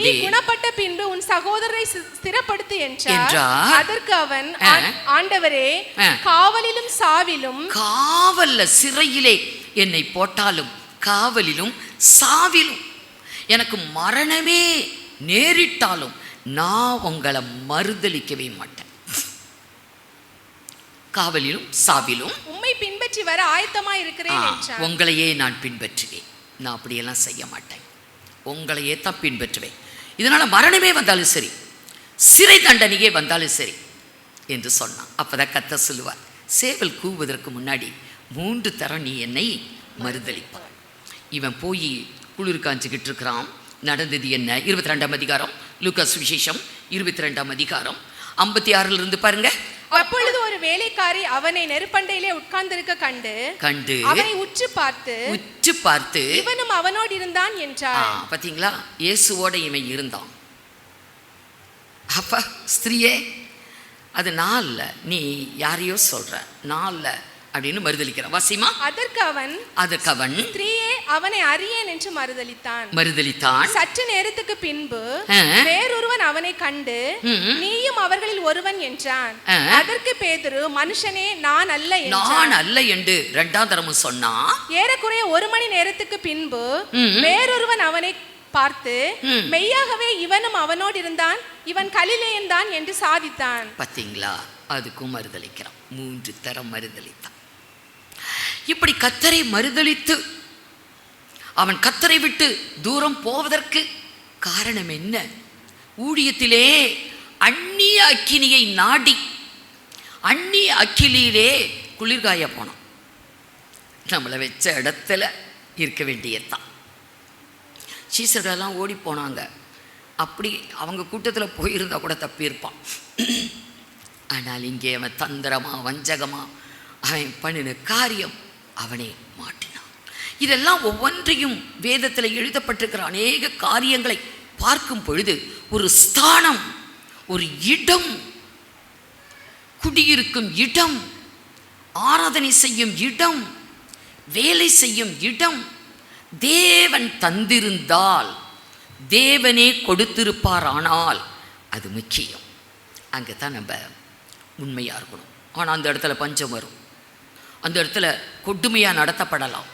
நீ குணப்பட்ட பின்பு உன் சகோதரரை ஸ்திரப்படுத்து என்றார். அதற்கு அவன், ஆண்டவரே, காவலிலும் சாவிலும், காவல்ல சிறையிலே என்னை போட்டாலும் காவலிலும் சாவிலும் எனக்கு மரணமே நேரிட்டாலும் நான் உங்களை மறுதலிக்கவே மாட்டேன். காவலிலும் சாவிலும் உம்மை பின்பற்றி வர ஆயத்தமாய் இருக்கிறேன் என்றார். உங்களையே நான் பின்பற்றுவேன். நான் அப்படியெல்லாம் செய்ய மாட்டேன், உங்களையே தான் பின்பற்றுவேன். இதனால மரணமே வந்தாலும் சரி, சிறை தண்டனையே வந்தாலும் சரி என்று சொன்னான். அப்பதான் கர்த்தர் சொல்லுவார், சேவல் கூவுவதற்கு முன்னாடி 3 தரம் நீ என்னை மறுதலிப்பார். இவன் போய் குளிர் காஞ்சிக்கிட்டு இருக்கிறான். நடந்தது என்ன? 22ஆம் அதிகாரம், லூக்கா சுவிசேஷம் 22ஆம் அதிகாரம் 56 பாருங்க. அப்பொழுது ஒரு வேலைக்காரி அவனை நெருப்பண்டையிலே உட்கார்ந்திருக்க கண்டு அவனை உற்று பார்த்து இவனும் அவனோடு இருந்தான் என்றார். பாத்தீங்களா, இயேசுவோட இவன் இருந்தான். அப்ப ஸ்திரியே, அது நான் இல்ல, நீ யாரையோ சொல்ற, நான் இல்ல அப்படின்னு மறுதலிக்கிறான். வாசிமா. அதற்கு அவன் ஸ்திரியே, அவனை அறியேன் என்று மறுதலித்தான். சற்று நேரத்துக்கு பின்பு வேறொருவன் அவனை கண்டு நீயும் அவர்களில் ஒருவன் என்றான். அதற்கு பேதுரு, மனுஷனே, நான் அல்ல என்று 2ஆம் தரமும் சொன்னான். ஏறக்குறைய 1 மணி நேரத்துக்கு பின்பு வேறொருவன் அவனை பார்த்து, மெய்யாகவே இவனும் அவனோடு இருந்தான், இவன் கலிலேயன் தான் என்று சாதித்தான். பாத்தீங்களா, அதுக்கும் மறுதலிக்கிறான். 3 தரம் மறுதலித்தான். இப்படி கர்த்தரை மறுதலித்து அவன் கர்த்தரை விட்டு தூரம் போவதற்கு காரணம் என்ன? ஊழியத்திலே அந்நிய அக்கினியை நாடி அந்நிய அக்கினியிலே குளிர்காய போனான். நம்மளை வச்ச இடத்துல இருக்க வேண்டியதுதான். சீசர்களெல்லாம் ஓடி போனாங்க. அப்படி அவங்க கூட்டத்தில் போயிருந்தா கூட தப்பியிருப்பான். ஆனால் இங்கே அவன் தந்திரமா வஞ்சகமா அவன் பண்ணின காரியம் அவனை மாட்டினான். இதெல்லாம் ஒவ்வொன்றையும் வேதத்தில் எழுதப்பட்டிருக்கிற அநேக காரியங்களை பார்க்கும் பொழுது ஒரு ஸ்தானம், ஒரு இடம், குடியிருக்கும் இடம், ஆராதனை செய்யும் இடம், வேலை செய்யும் இடம் தேவன் தந்திருந்தால், தேவனே கொடுத்திருப்பார். ஆனால் அது முக்கியம். அங்கே தான் நம்ம உண்மையாக இருக்கணும். ஆனால் அந்த இடத்துல பஞ்சம் வரும், அந்த இடத்துல கொடுமையாக நடத்தப்படலாம்,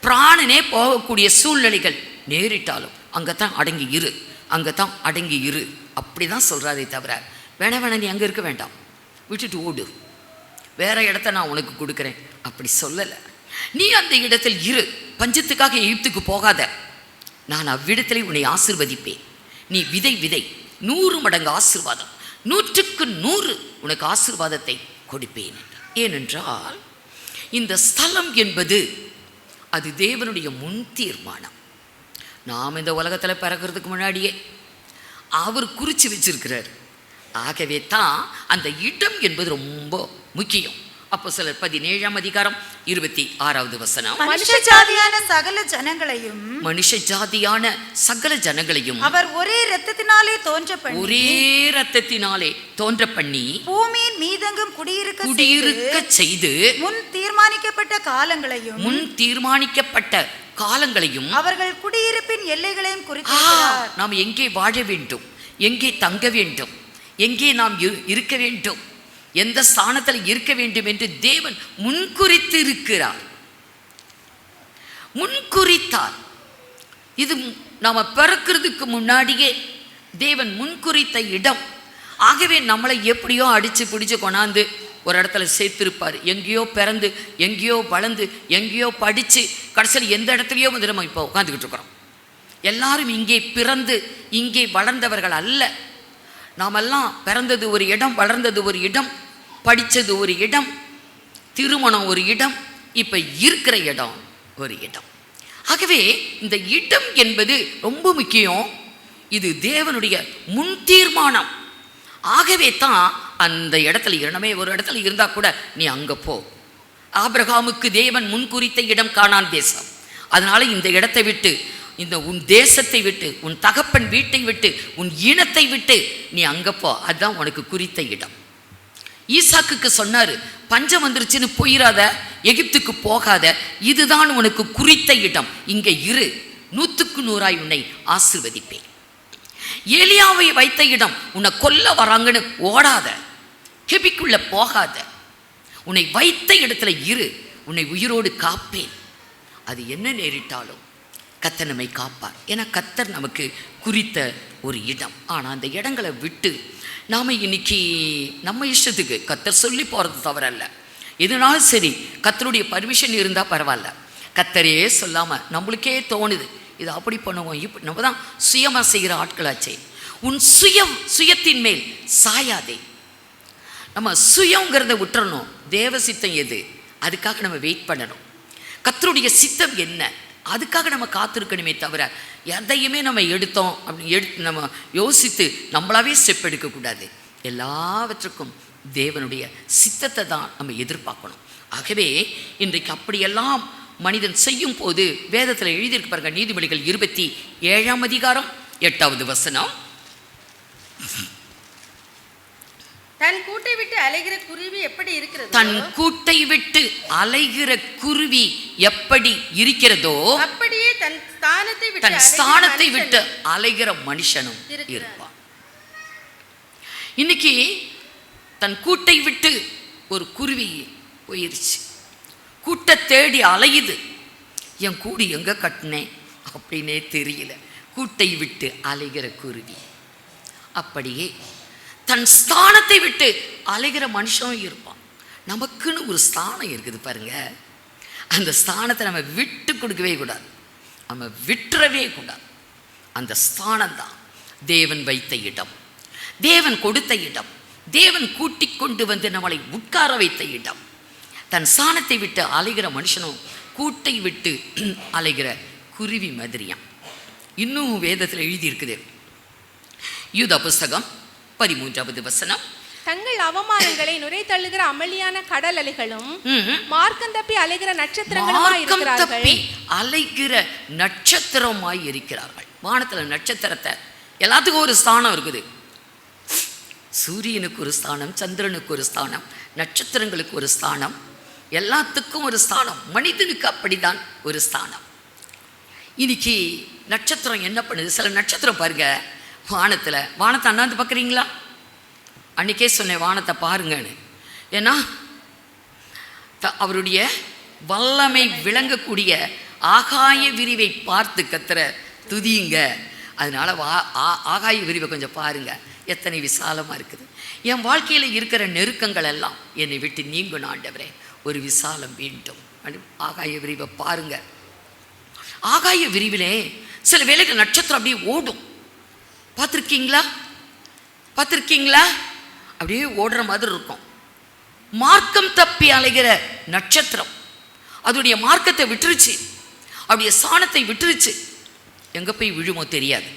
பிராணனே போகக்கூடிய சூழ்நிலைகள் நேரிட்டாலும் அங்கே தான் அடங்கி இரு அப்படி தான் சொல்கிறாரே தவிர, வேணா நீ அங்கே இருக்க வேண்டாம், விட்டுட்டு ஓடு, வேற இடத்த நான் உனக்கு கொடுக்குறேன் அப்படி சொல்லலை. நீ அந்த இடத்தில் இரு. பஞ்சத்துக்காக எகிப்துக்கு போகாத, நான் அவ்விடத்திலே உன்னை ஆசீர்வதிப்பேன். நீ விதை 100 மடங்கு ஆசீர்வாதம், 100க்கு 100 உனக்கு ஆசீர்வாதத்தை கொடுப்பேன். ஏனென்றால் இந்த ஸ்தலம் என்பது அது தேவனுடைய முன் தீர்மானம். நாம் இந்த உலகத்தில் பிறக்கிறதுக்கு முன்னாடியே அவர் குறித்து வச்சிருக்கிறார். ஆகவே தான் அந்த இடம் என்பது ரொம்ப முக்கியம். அப்போஸ்தலர் 17ஆம் அதிகாரம் 26வது வசனம். மனுஷ ஜாதியான சகல ஜனங்களையும் அவர் ஒரே இரத்தத்தினாலே தோன்ற பண்ணி பூமியின் மீதெங்கும் குடியிருக்க செய்து முன் தீர்மானிக்கப்பட்ட காலங்களையும் அவர்கள் குடியிருப்பின் எல்லைகளையும் குறித்தார். நாம் எங்கே வாழ வேண்டும், எங்கே தங்க வேண்டும், எங்கே நாம் இருக்க வேண்டும், எந்த ஸ்தானத்தில் இருக்க வேண்டும் என்று தேவன் முன்குறித்தார். இது நாம பிறக்கிறதுக்கு முன்னாடியே தேவன் முன்குறித்த இடம். ஆகவே நம்மளை எப்படியோ அடிச்சு பிடிச்சு கொண்டாந்து ஒரு இடத்துல சேர்த்திருப்பார். எங்கேயோ பிறந்து, எங்கேயோ வளர்ந்து, எங்கேயோ படித்து, கடைசியில் எந்த இடத்துலையோ வந்து நம்ம இப்போ உட்காந்துக்கிட்டு இருக்கிறோம். எல்லாரும் இங்கே பிறந்து இங்கே வளர்ந்தவர்கள் அல்ல. நாமெல்லாம் பிறந்தது ஒரு இடம், வளர்ந்தது ஒரு இடம், படித்தது ஒரு இடம், திருமணம் ஒரு இடம், இப்போ இருக்கிற இடம் ஒரு இடம். ஆகவே இந்த இடம் என்பது ரொம்ப முக்கியம். இது தேவனுடைய முன் தீர்மானம். ஆகவே தான் அந்த இடத்துல இரண்டமே ஒரு இடத்துல இருந்தால் கூட நீ அங்கே போ. ஆபிரகாமுக்கு தேவன் முன்குறித்த இடம் கானான் தேசம். அதனால இந்த இடத்தை விட்டு, இந்த உன் தேசத்தை விட்டு, உன் தகப்பன் வீட்டை விட்டு, உன் இனத்தை விட்டு நீ அங்கே போ, அதுதான் உனக்கு குறித்த இடம். ஈசாக்குக்கு சொன்னாரு, பஞ்சம் வந்துருச்சுன்னு போயிடாத, எகிப்துக்கு போகாத, இதுதான் உனக்கு குறித்த இடம், இங்கே இரு, 100க்கு 100 உன்னை ஆசீர்வதிப்பேன். எலியாவை வைத்த இடம், உன்னை கொல்ல வராங்கன்னு ஓடாத, கெபிக்குள்ள போகாத, உன்னை வைத்த இடத்துல இரு, உன்னை உயிரோடு காப்பேன். அது என்ன நேரிட்டாலும் கர்த்தர் நம்மை காப்பார். ஏன்னா கர்த்தர் நமக்கு குறித்த ஒரு இடம். ஆனால் அந்த இடங்களை விட்டு நாம் இன்னைக்கு நம்ம இஷ்டத்துக்கு கர்த்தர் சொல்லி போகிறது தவறல்ல. எதுனாலும் சரி கர்த்தருடைய பர்மிஷன் இருந்தால் பரவாயில்ல. கர்த்தரே சொல்லாமல் நம்மளுக்கே தோணுது, இது அப்படி பண்ணுவோம், இப்படி நம்ம தான் சுயமாக செய்கிற ஆட்களாச்சே. உன் சுயத்தின் மேல் சாயாதே. நம்ம சுயங்கிறத விட்டுறணும். தேவ சித்தம் எது, அதுக்காக நம்ம வெயிட் பண்ணணும். கர்த்தருடைய சித்தம் என்ன, அதுக்காக நம்ம காத்திருக்கணுமே தவிர எதையுமே நம்ம எடுத்தோம் அப்படின்னு நம்ம யோசித்து நம்மளாவே ஸ்டெப் எடுக்கக்கூடாது. எல்லாவற்றுக்கும் தேவனுடைய சித்தத்தை தான் நம்ம எதிர்பார்க்கணும். ஆகவே இன்றைக்கு அப்படியெல்லாம் மனிதன் செய்யும் போது வேதத்தில் எழுதியிருக்கு பாருங்க. நீதிமொழிகள் 27ஆம் அதிகாரம் 8வது வசனம். தன் கூட்டை விட்டு அலைகிற குருவி எப்படி இருக்கிறதோ, தன் கூட்டை விட்டு அலைகிற குருவி எப்படி இருக்கிறதோ அப்படியே தன் ஸ்தானத்தை விட்டு அலைகிற மனுஷனும் இருப்பான். இன்னைக்கு தன் கூட்டை விட்டு ஒரு குருவி போயிருச்சு. கூட்டை தேடி அலையுது. என் கூடு எங்க கட்டினேன் அப்படின்னே தெரியல. கூட்டை விட்டு அலைகிற குருவி. அப்படியே தன் ஸ்தானத்தை விட்டு அலைகிற மனுஷனும் இருப்பான். நமக்குன்னு ஒரு ஸ்தானம் இருக்குது பாருங்க. அந்த ஸ்தானத்தை நம்ம விட்டு கொடுக்கவே கூடாது, நம்ம விட்டுறவே கூடாது. அந்த ஸ்தானம் தான் தேவன் வைத்த இடம், தேவன் கொடுத்த இடம், தேவன் கூட்டிக் கொண்டு வந்து நம்மளை உட்கார வைத்த இடம். தன் ஸ்தானத்தை விட்டு அலைகிற மனுஷனும் கூட்டை விட்டு அலைகிற குருவி மாதிரியாம். இன்னும் வேதத்தில் எழுதியிருக்குது. யூதா புஸ்தகம் 13வது வசனம். தங்கள் அவமானங்களை நுரை தள்ளுகிற அமளியான கடல் அலைகளும் மார்க்கம் தப்பி அலைகிற நட்சத்திரங்களுமாய் இருக்கிறார்கள். அலைகிற நட்சத்திரமாய் இருக்கிறார்கள். வானத்துல நட்சத்திரத்தை எல்லாத்துக்கும் ஒரு ஸ்தானம் இருக்குது. சூரியனுக்கு ஒரு ஸ்தானம், சந்திரனுக்கு ஒரு ஸ்தானம், நட்சத்திரங்களுக்கு ஒரு ஸ்தானம், எல்லாத்துக்கும் ஒரு ஸ்தானம். மனிதனுக்கு அப்படிதான் ஒரு ஸ்தானம். இன்னைக்கு நட்சத்திரம் என்ன பண்ணுது? சில நட்சத்திரம் பாருங்க, வானத்தை அண்ணாந்து பார்க்குறீங்களா? அன்றைக்கே சொன்னேன் வானத்தை பாருங்கன்னு. ஏன்னா அவருடைய வல்லமை விளங்கக்கூடிய ஆகாய விரிவை பார்த்து கத்துற துதியுங்க. அதனால ஆகாய விரிவை கொஞ்சம் பாருங்க, எத்தனை விசாலமாக இருக்குது. என் வாழ்க்கையில் இருக்கிற நெருக்கங்கள் எல்லாம் என்னை விட்டு நீங்கணும் ஆண்டவரே, ஒரு விசாலம் வேண்டும். ஆகாய விரிவை பாருங்க. ஆகாய விரிவிலே சில வேளைகள் நட்சத்திரம் அப்படியே ஓடும். பார்த்துருக்கீங்களா? அப்படியே ஓடுற மாதிரி இருக்கும். மார்க்கம் தப்பி அலைகிற நட்சத்திரம் அதோடைய மார்க்கத்தை விட்டுருச்சு, அப்படியே ஸ்தானத்தை விட்டுருச்சு. எங்க போய் விழுமோ தெரியாது.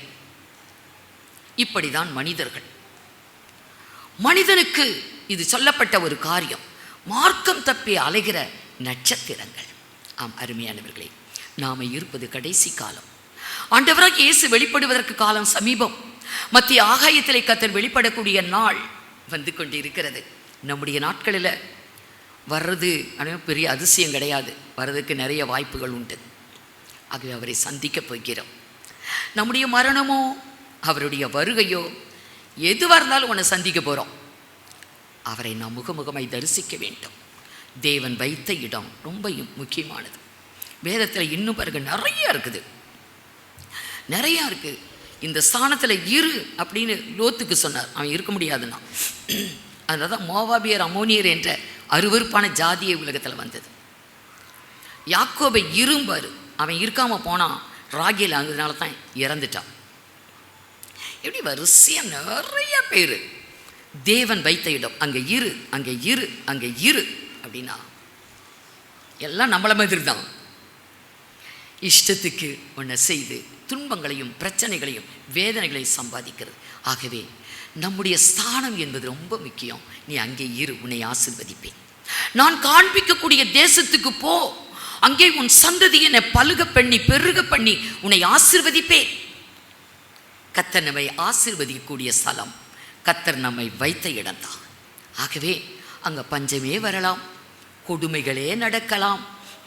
இப்படிதான் மனிதர்கள். மனிதனுக்கு இது சொல்லப்பட்ட ஒரு காரியம். மார்க்கம் தப்பி அலைகிற நட்சத்திரங்கள். ஆம் அருமையானவர்களே, நாம இருப்பது கடைசி காலம். ஆண்டவராக இயேசு வெளிப்படுவதற்கு காலம் சமீபம். மத்திய ஆகாயத்திலே கர்த்தர் வெளிப்படக்கூடிய நாள் வந்து கொண்டு இருக்கிறது. நம்முடைய நாட்களில் வர்றது பெரிய அதிசயம் கிடையாது, வர்றதுக்கு நிறைய வாய்ப்புகள் உண்டு. ஆகவே அவரை சந்திக்க போகிறோம். நம்முடைய மரணமோ அவருடைய வருகையோ எதுவாக இருந்தாலும் உன்னை சந்திக்க போகிறோம். அவரை நாம் முகமுகமாய் தரிசிக்க வேண்டும். தேவன் வைத்த இடம் ரொம்ப முக்கியமானது. வேதத்தில் இன்னும் பாருங்க நிறையா இருக்குது. இந்த ஸ்தானத்தில் இரு அப்படின்னு லோத்துக்கு சொன்னார். அவன் இருக்க முடியாதுன்னா. அதனால தான் மோவாபியர் அமோனியர் என்ற அருவருப்பான ஜாதியை உலகத்தில் வந்தது. யாக்கோபை இரும்பாரு, அவன் இருக்காமல் போனான். ராகேல் அங்கதுனால தான் இறந்துட்டான். எப்படி வரிசையாக நிறைய பேர் தேவன் வைத்த இடம். அங்கே இரு அப்படின்னா எல்லாம் நம்மள மாதிரி தான். இஷ்டத்துக்கு ஒன்றை செய்து துன்பங்களையும் பிரச்சனைகளையும் வேதனைகளையும் சம்பாதிக்கிறது. ஆகவே நம்முடைய ஸ்தானம் என்பது ரொம்ப முக்கியம். நீ அங்கே இரு, உன்னை ஆசீர்வதிப்பேன். நான் காண்பிக்கக்கூடிய தேசத்துக்கு போ, அங்கே உன் சந்ததி என்னை பலுக பண்ணி பெருக பண்ணி உன்னை ஆசீர்வதிப்பேன். கர்த்தர் நம்மை ஆசீர்வதிக்கக்கூடிய ஸ்தலம், கர்த்தர் நம்மை வைத்த இடம்தான். ஆகவே அங்கே பஞ்சமே வரலாம், கொடுமைகளே நடக்கலாம்,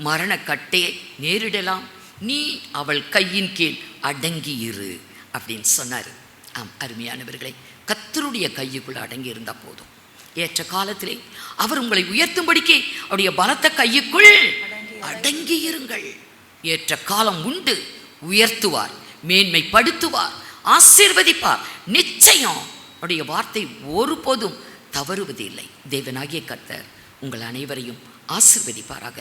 மரணக்கட்டே நேரிடலாம். நீ அவள் கையின் கீழ் அடங்கி இரு அப்படின்னு சொன்னார். ஆம் அருமையானவர்களை, கர்த்தருடைய கையுக்குள்ள அடங்கி இருந்தால் போதும். ஏற்ற காலத்திலே அவர் உங்களை உயர்த்தும்படிக்கு அவருடைய பலத்த கையுக்குள் அடங்கி இருங்கள். ஏற்ற காலம் உண்டு. உயர்த்துவார், மேன்மைப்படுத்துவார், ஆசீர்வதிப்பார். நிச்சயம் அவருடைய வார்த்தை ஒருபோதும் தவறுவது இல்லை. தேவனாகிய கர்த்தர் உங்கள் அனைவரையும் ஆசீர்வதிப்பாராக.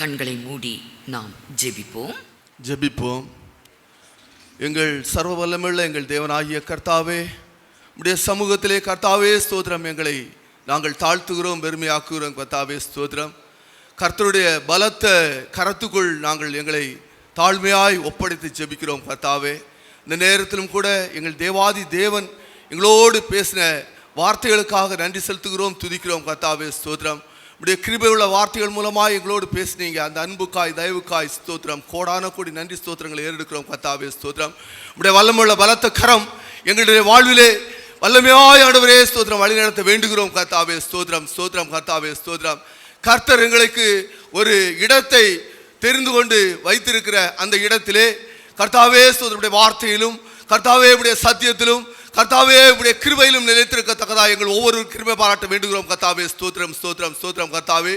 கண்களை மூடி நாம் ஜெபிப்போம். எங்கள் சர்வ வல்லமையுள்ள எங்கள் தேவனாகிய கர்த்தாவே, உம்முடைய சமூகத்திலே கர்த்தாவே ஸ்தோத்திரம், எங்களை நாங்கள் தாழ்த்துகிறோம், பெருமையாக்குகிறோம் கர்த்தாவே ஸ்தோத்திரம். கர்த்தருடைய பலத்த கரத்துக்குள் நாங்கள் எங்களை தாழ்மையாய் ஒப்படைத்து ஜெபிக்கிறோம் கர்த்தாவே. இந்த நேரத்திலும் கூட எங்கள் தேவாதி தேவன் எங்களோடு பேசின வார்த்தைகளுக்காக நன்றி செலுத்துகிறோம், துதிக்கிறோம் கர்த்தாவே ஸ்தோத்திரம். உடைய கிருபையுள்ள வார்த்தைகள் மூலமாக எங்களோடு பேசினீங்க, அந்த அன்புக்காய் தயவுக்காய் ஸ்தோத்திரம். கோடான கோடி நன்றி ஸ்தோத்திரங்களை ஏறெடுக்கிறோம் கர்த்தாவே ஸ்தோத்திரம். உடைய வல்லமையுள்ள பலத்த கரம் எங்களுடைய வாழ்விலே வல்லமையாய் ஆண்டவரே ஸ்தோத்திரம் வழிநடத்த வேண்டுகிறோம் கர்த்தாவே ஸ்தோத்திரம். ஸ்தோத்திரம் கர்த்தாவே ஸ்தோத்திரம். கர்த்தர் எங்களுக்கு ஒரு இடத்தை தெரிந்து கொண்டு வைத்திருக்கிற அந்த இடத்திலே கர்த்தாவே ஸ்தோத்திரமுடைய வார்த்தையிலும் கர்த்தாவே உடைய சத்தியத்திலும் கர்த்தாவே உடைய கிருபையிலும் நிலைத்திருக்கத்தக்கதா எங்கள் ஒவ்வொரு கிருபை பாராட்ட வேண்டுகிறோம் கர்த்தாவே ஸ்தோத்திரம். ஸ்தோத்திரம் ஸ்தோத்திரம் கர்த்தாவே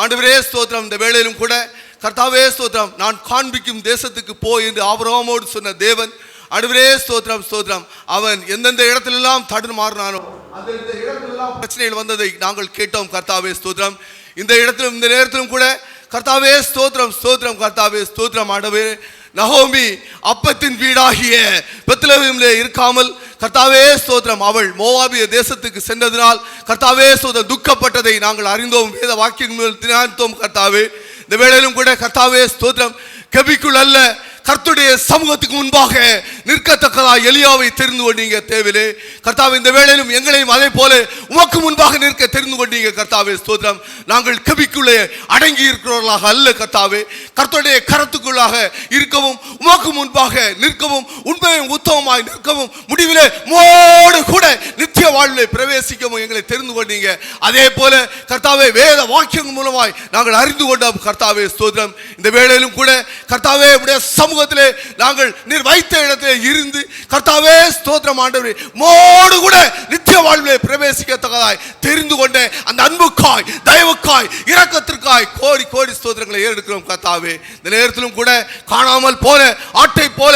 ஆண்டவரே ஸ்தோத்திரம். இந்த வேளையிலும் கூட கர்த்தாவே ஸ்தோத்திரம், நான் காண்பிக்கும் தேசத்துக்கு போய் என்று ஆபிரகாமோடு சொன்ன தேவன் ஆண்டவரே ஸ்தோத்திரம் ஸ்தோத்திரம். அவன் எந்தெந்த இடத்திலெல்லாம் தடுமாறினானோ அந்த இடத்திலெல்லாம் பிரச்சனைகள் வந்ததை நாங்கள் கேட்டோம் கர்த்தாவே ஸ்தோத்திரம். இந்த இடத்திலும் இந்த நேரத்திலும் கூட கர்த்தாவே ஸ்தோத்திரம் ஸ்தோத்திரம் கர்த்தாவே ஸ்தோத்திரம். ஆண்டவே நகோமி அப்பத்தின் வீடாகிய பெத்லெஹேமிலே இருக்காமல் கர்த்தாவே ஸ்தோத்திரம் அவள் மோவாபிய தேசத்துக்கு சென்றதினால் கர்த்தாவே ஸ்தோத்திரம் துக்கப்பட்டதை நாங்கள் அறிந்தோம், வேத வாக்கியங்கள் தியானித்தோம் கர்த்தாவே. இந்த வேளையிலும் கூட கர்த்தாவே ஸ்தோத்திரம், கெபிக்குள் அல்ல கர்த்தருடைய சமூகத்துக்கு முன்பாக நிற்கத்தக்கதா எலியாவை தெரிந்து கொண்டீங்க தேவிலே கர்த்தாவே. இந்த வேளையிலும் எங்களையும் அதே போல உமக்கு முன்பாக நிற்க தெரிந்து கொண்டீங்க கர்த்தாவே ஸ்தோத்திரம். நாங்கள் கெபிக்குள்ளே அடங்கி இருக்கிறவர்களாக அல்ல கர்த்தாவே, கர்த்தருடைய கரத்துக்குள்ளாக இருக்கவும் உமக்கு முன்பாக நிற்கவும் உண்மையும் உத்தமமாய் நிற்கவும் முடிவிலே மோடு கூட நித்திய வாழ்விலே பிரவேசிக்கவும் எங்களை தெரிந்து கொண்டீங்க. அதே போல கர்த்தாவே வேத வாக்கியம் மூலமாய் நாங்கள் அறிந்து கொண்டோம் கர்த்தாவே ஸ்தோத்திரம். இந்த வேளையிலும் கூட கர்த்தாவே உடைய சமூகத்திலே நாங்கள் நீர் வைத்த இடத்திலே இருந்து கர்த்தாவே ஸ்தோத்திரம் ஆண்டவரே மோடு கூட நித்திய வாழ்விலே பிரவேசிக்கத்தக்கதாய் தெரிந்து கொண்ட அந்த அன்புக்காய் தயவுக்காய் இரக்கத்திற்காய் கோடி கோடி ஸ்தோத்திரங்களை ஏறெடுக்கிறோம் கர்த்தாவே. இந்த நேரத்திலும் கூட காணாமல் போன ஆட்டை போல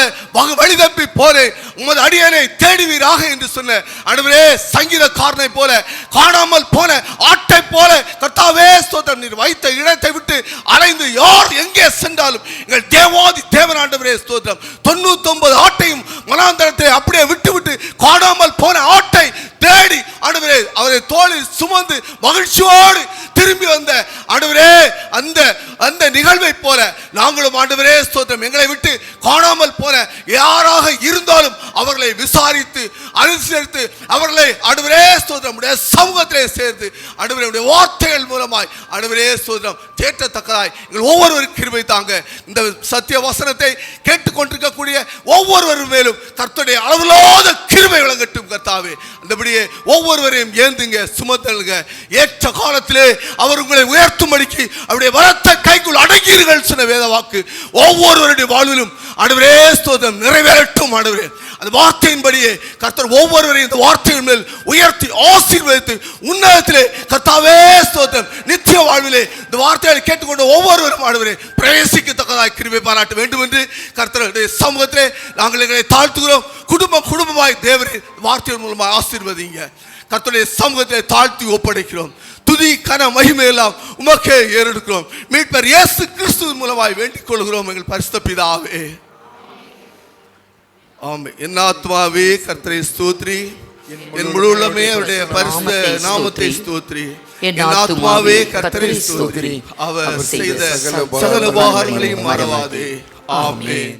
வழி தப்பி போனே உமது அடியனை தேடுவீராக என்று சொன்ன ஆண்டவரே சங்கீதக்காரனை போல காணாமல் போன ஆட்டை போல கர்த்தாவே ஸ்தோத்திரம் நீர் வைத்த இடத்தை விட்டு அலைந்து யார் எங்கே சென்றாலும் எங்கள் தேவாதி தேவன் ஆண்டவரே ஸ்தோத்திரம் 99 ஆட்டையும் மனாந்தரத்தை அப்படியே விட்டு காணாமல் போன ஆட்டை தேடி ஆண்டவரே அவரை தோளில் சுமந்து மகிழ்ச்சியோடு திரும்பி வந்த ஆண்டவரே அந்த நிகழ்வை போல நாங்களும் ஆண்டவரே ஸ்தோத்திரம் எங்களை விட்டு காணாமல் போன யாராக இருந்தாலும் அவர்களை விசாரித்து அனுசரித்து அவர்களை ஆண்டவரே ஸ்தோத்திரம் உடைய சமூகத்திலே சேர்த்து ஆண்டவரே உடைய வார்த்தைகள் மூலமாய் ஆண்டவரே ஸ்தோத்திரம் தேற்றத்தக்கதாய் எங்கள் ஒவ்வொருவரும் கிருபை தாங்க. இந்த சத்திய வசனத்தை கேட்டுக்கொண்டிருக்கக்கூடிய ஒவ்வொருவரும் மேலும் கர்த்தருடைய அளவில்லாத கிருபை விளங்கட்டும் கர்த்தாவே. அந்தபடியே ஒவ்வொருவரையும் ஏந்துங்க சுமத்தலுங்க. ஏற்ற காலத்திலே அவர் உங்களை உயர்த்தும்படிக்கு அவருடைய வரத்தை கைக்குள் அடங்கீர்கள் சொன்ன வேத வாக்கு ஒவ்வொருவருடைய வாழ்விலும் ஆண்டவரே ஸ்தோத்திரம் நிறைவேறட்டும். ஆண்டவரே அந்த வார்த்தையின்படியே கர்த்தர் ஒவ்வொருவரையும் இந்த வார்த்தையின் மேல் உயர்த்தி ஆசீர்வதித்து உன்னதத்திலே கர்த்தாவே ஸ்தோத்திரம் நித்திய வாழ்விலே இந்த வார்த்தைகளை கேட்டுக்கொண்டு ஒவ்வொருவரும் ஆண்டவரே பிரவேசிக்கத்தக்கதாய் கிருபை பாராட்ட வேண்டும் என்று கர்த்தருடைய சமூகத்திலே நாங்கள் எங்களை தாழ்த்துகிறோம். குடும்பமாய் தேவரே வார்த்தையின் மூலமாக ஆசீர்வதிங்க. கர்த்தருடைய சமூகத்திலே தாழ்த்தி ஒப்படைக்கிறோம். துதி கன மகிமை எல்லாம் உமக்கே ஏறெடுக்கிறோம். மீட்பர் இயேசு கிறிஸ்துவின் மூலமாய் வேண்டிக் கொள்கிறோம் எங்கள் பரிசுத்த பிதாவே. ஆமென். என் ஆத்துமாவே கர்த்தரை ஸ்தோத்திரி, என் முழு உள்ளமே அவருடைய பரிசுத்த நாமத்தை ஸ்தோத்திரி. என் ஆத்துமாவே கர்த்தரை ஸ்தோத்திரி, அவர் செய்த சகல உபகாரங்களையும் மறவாதே. ஆமென்.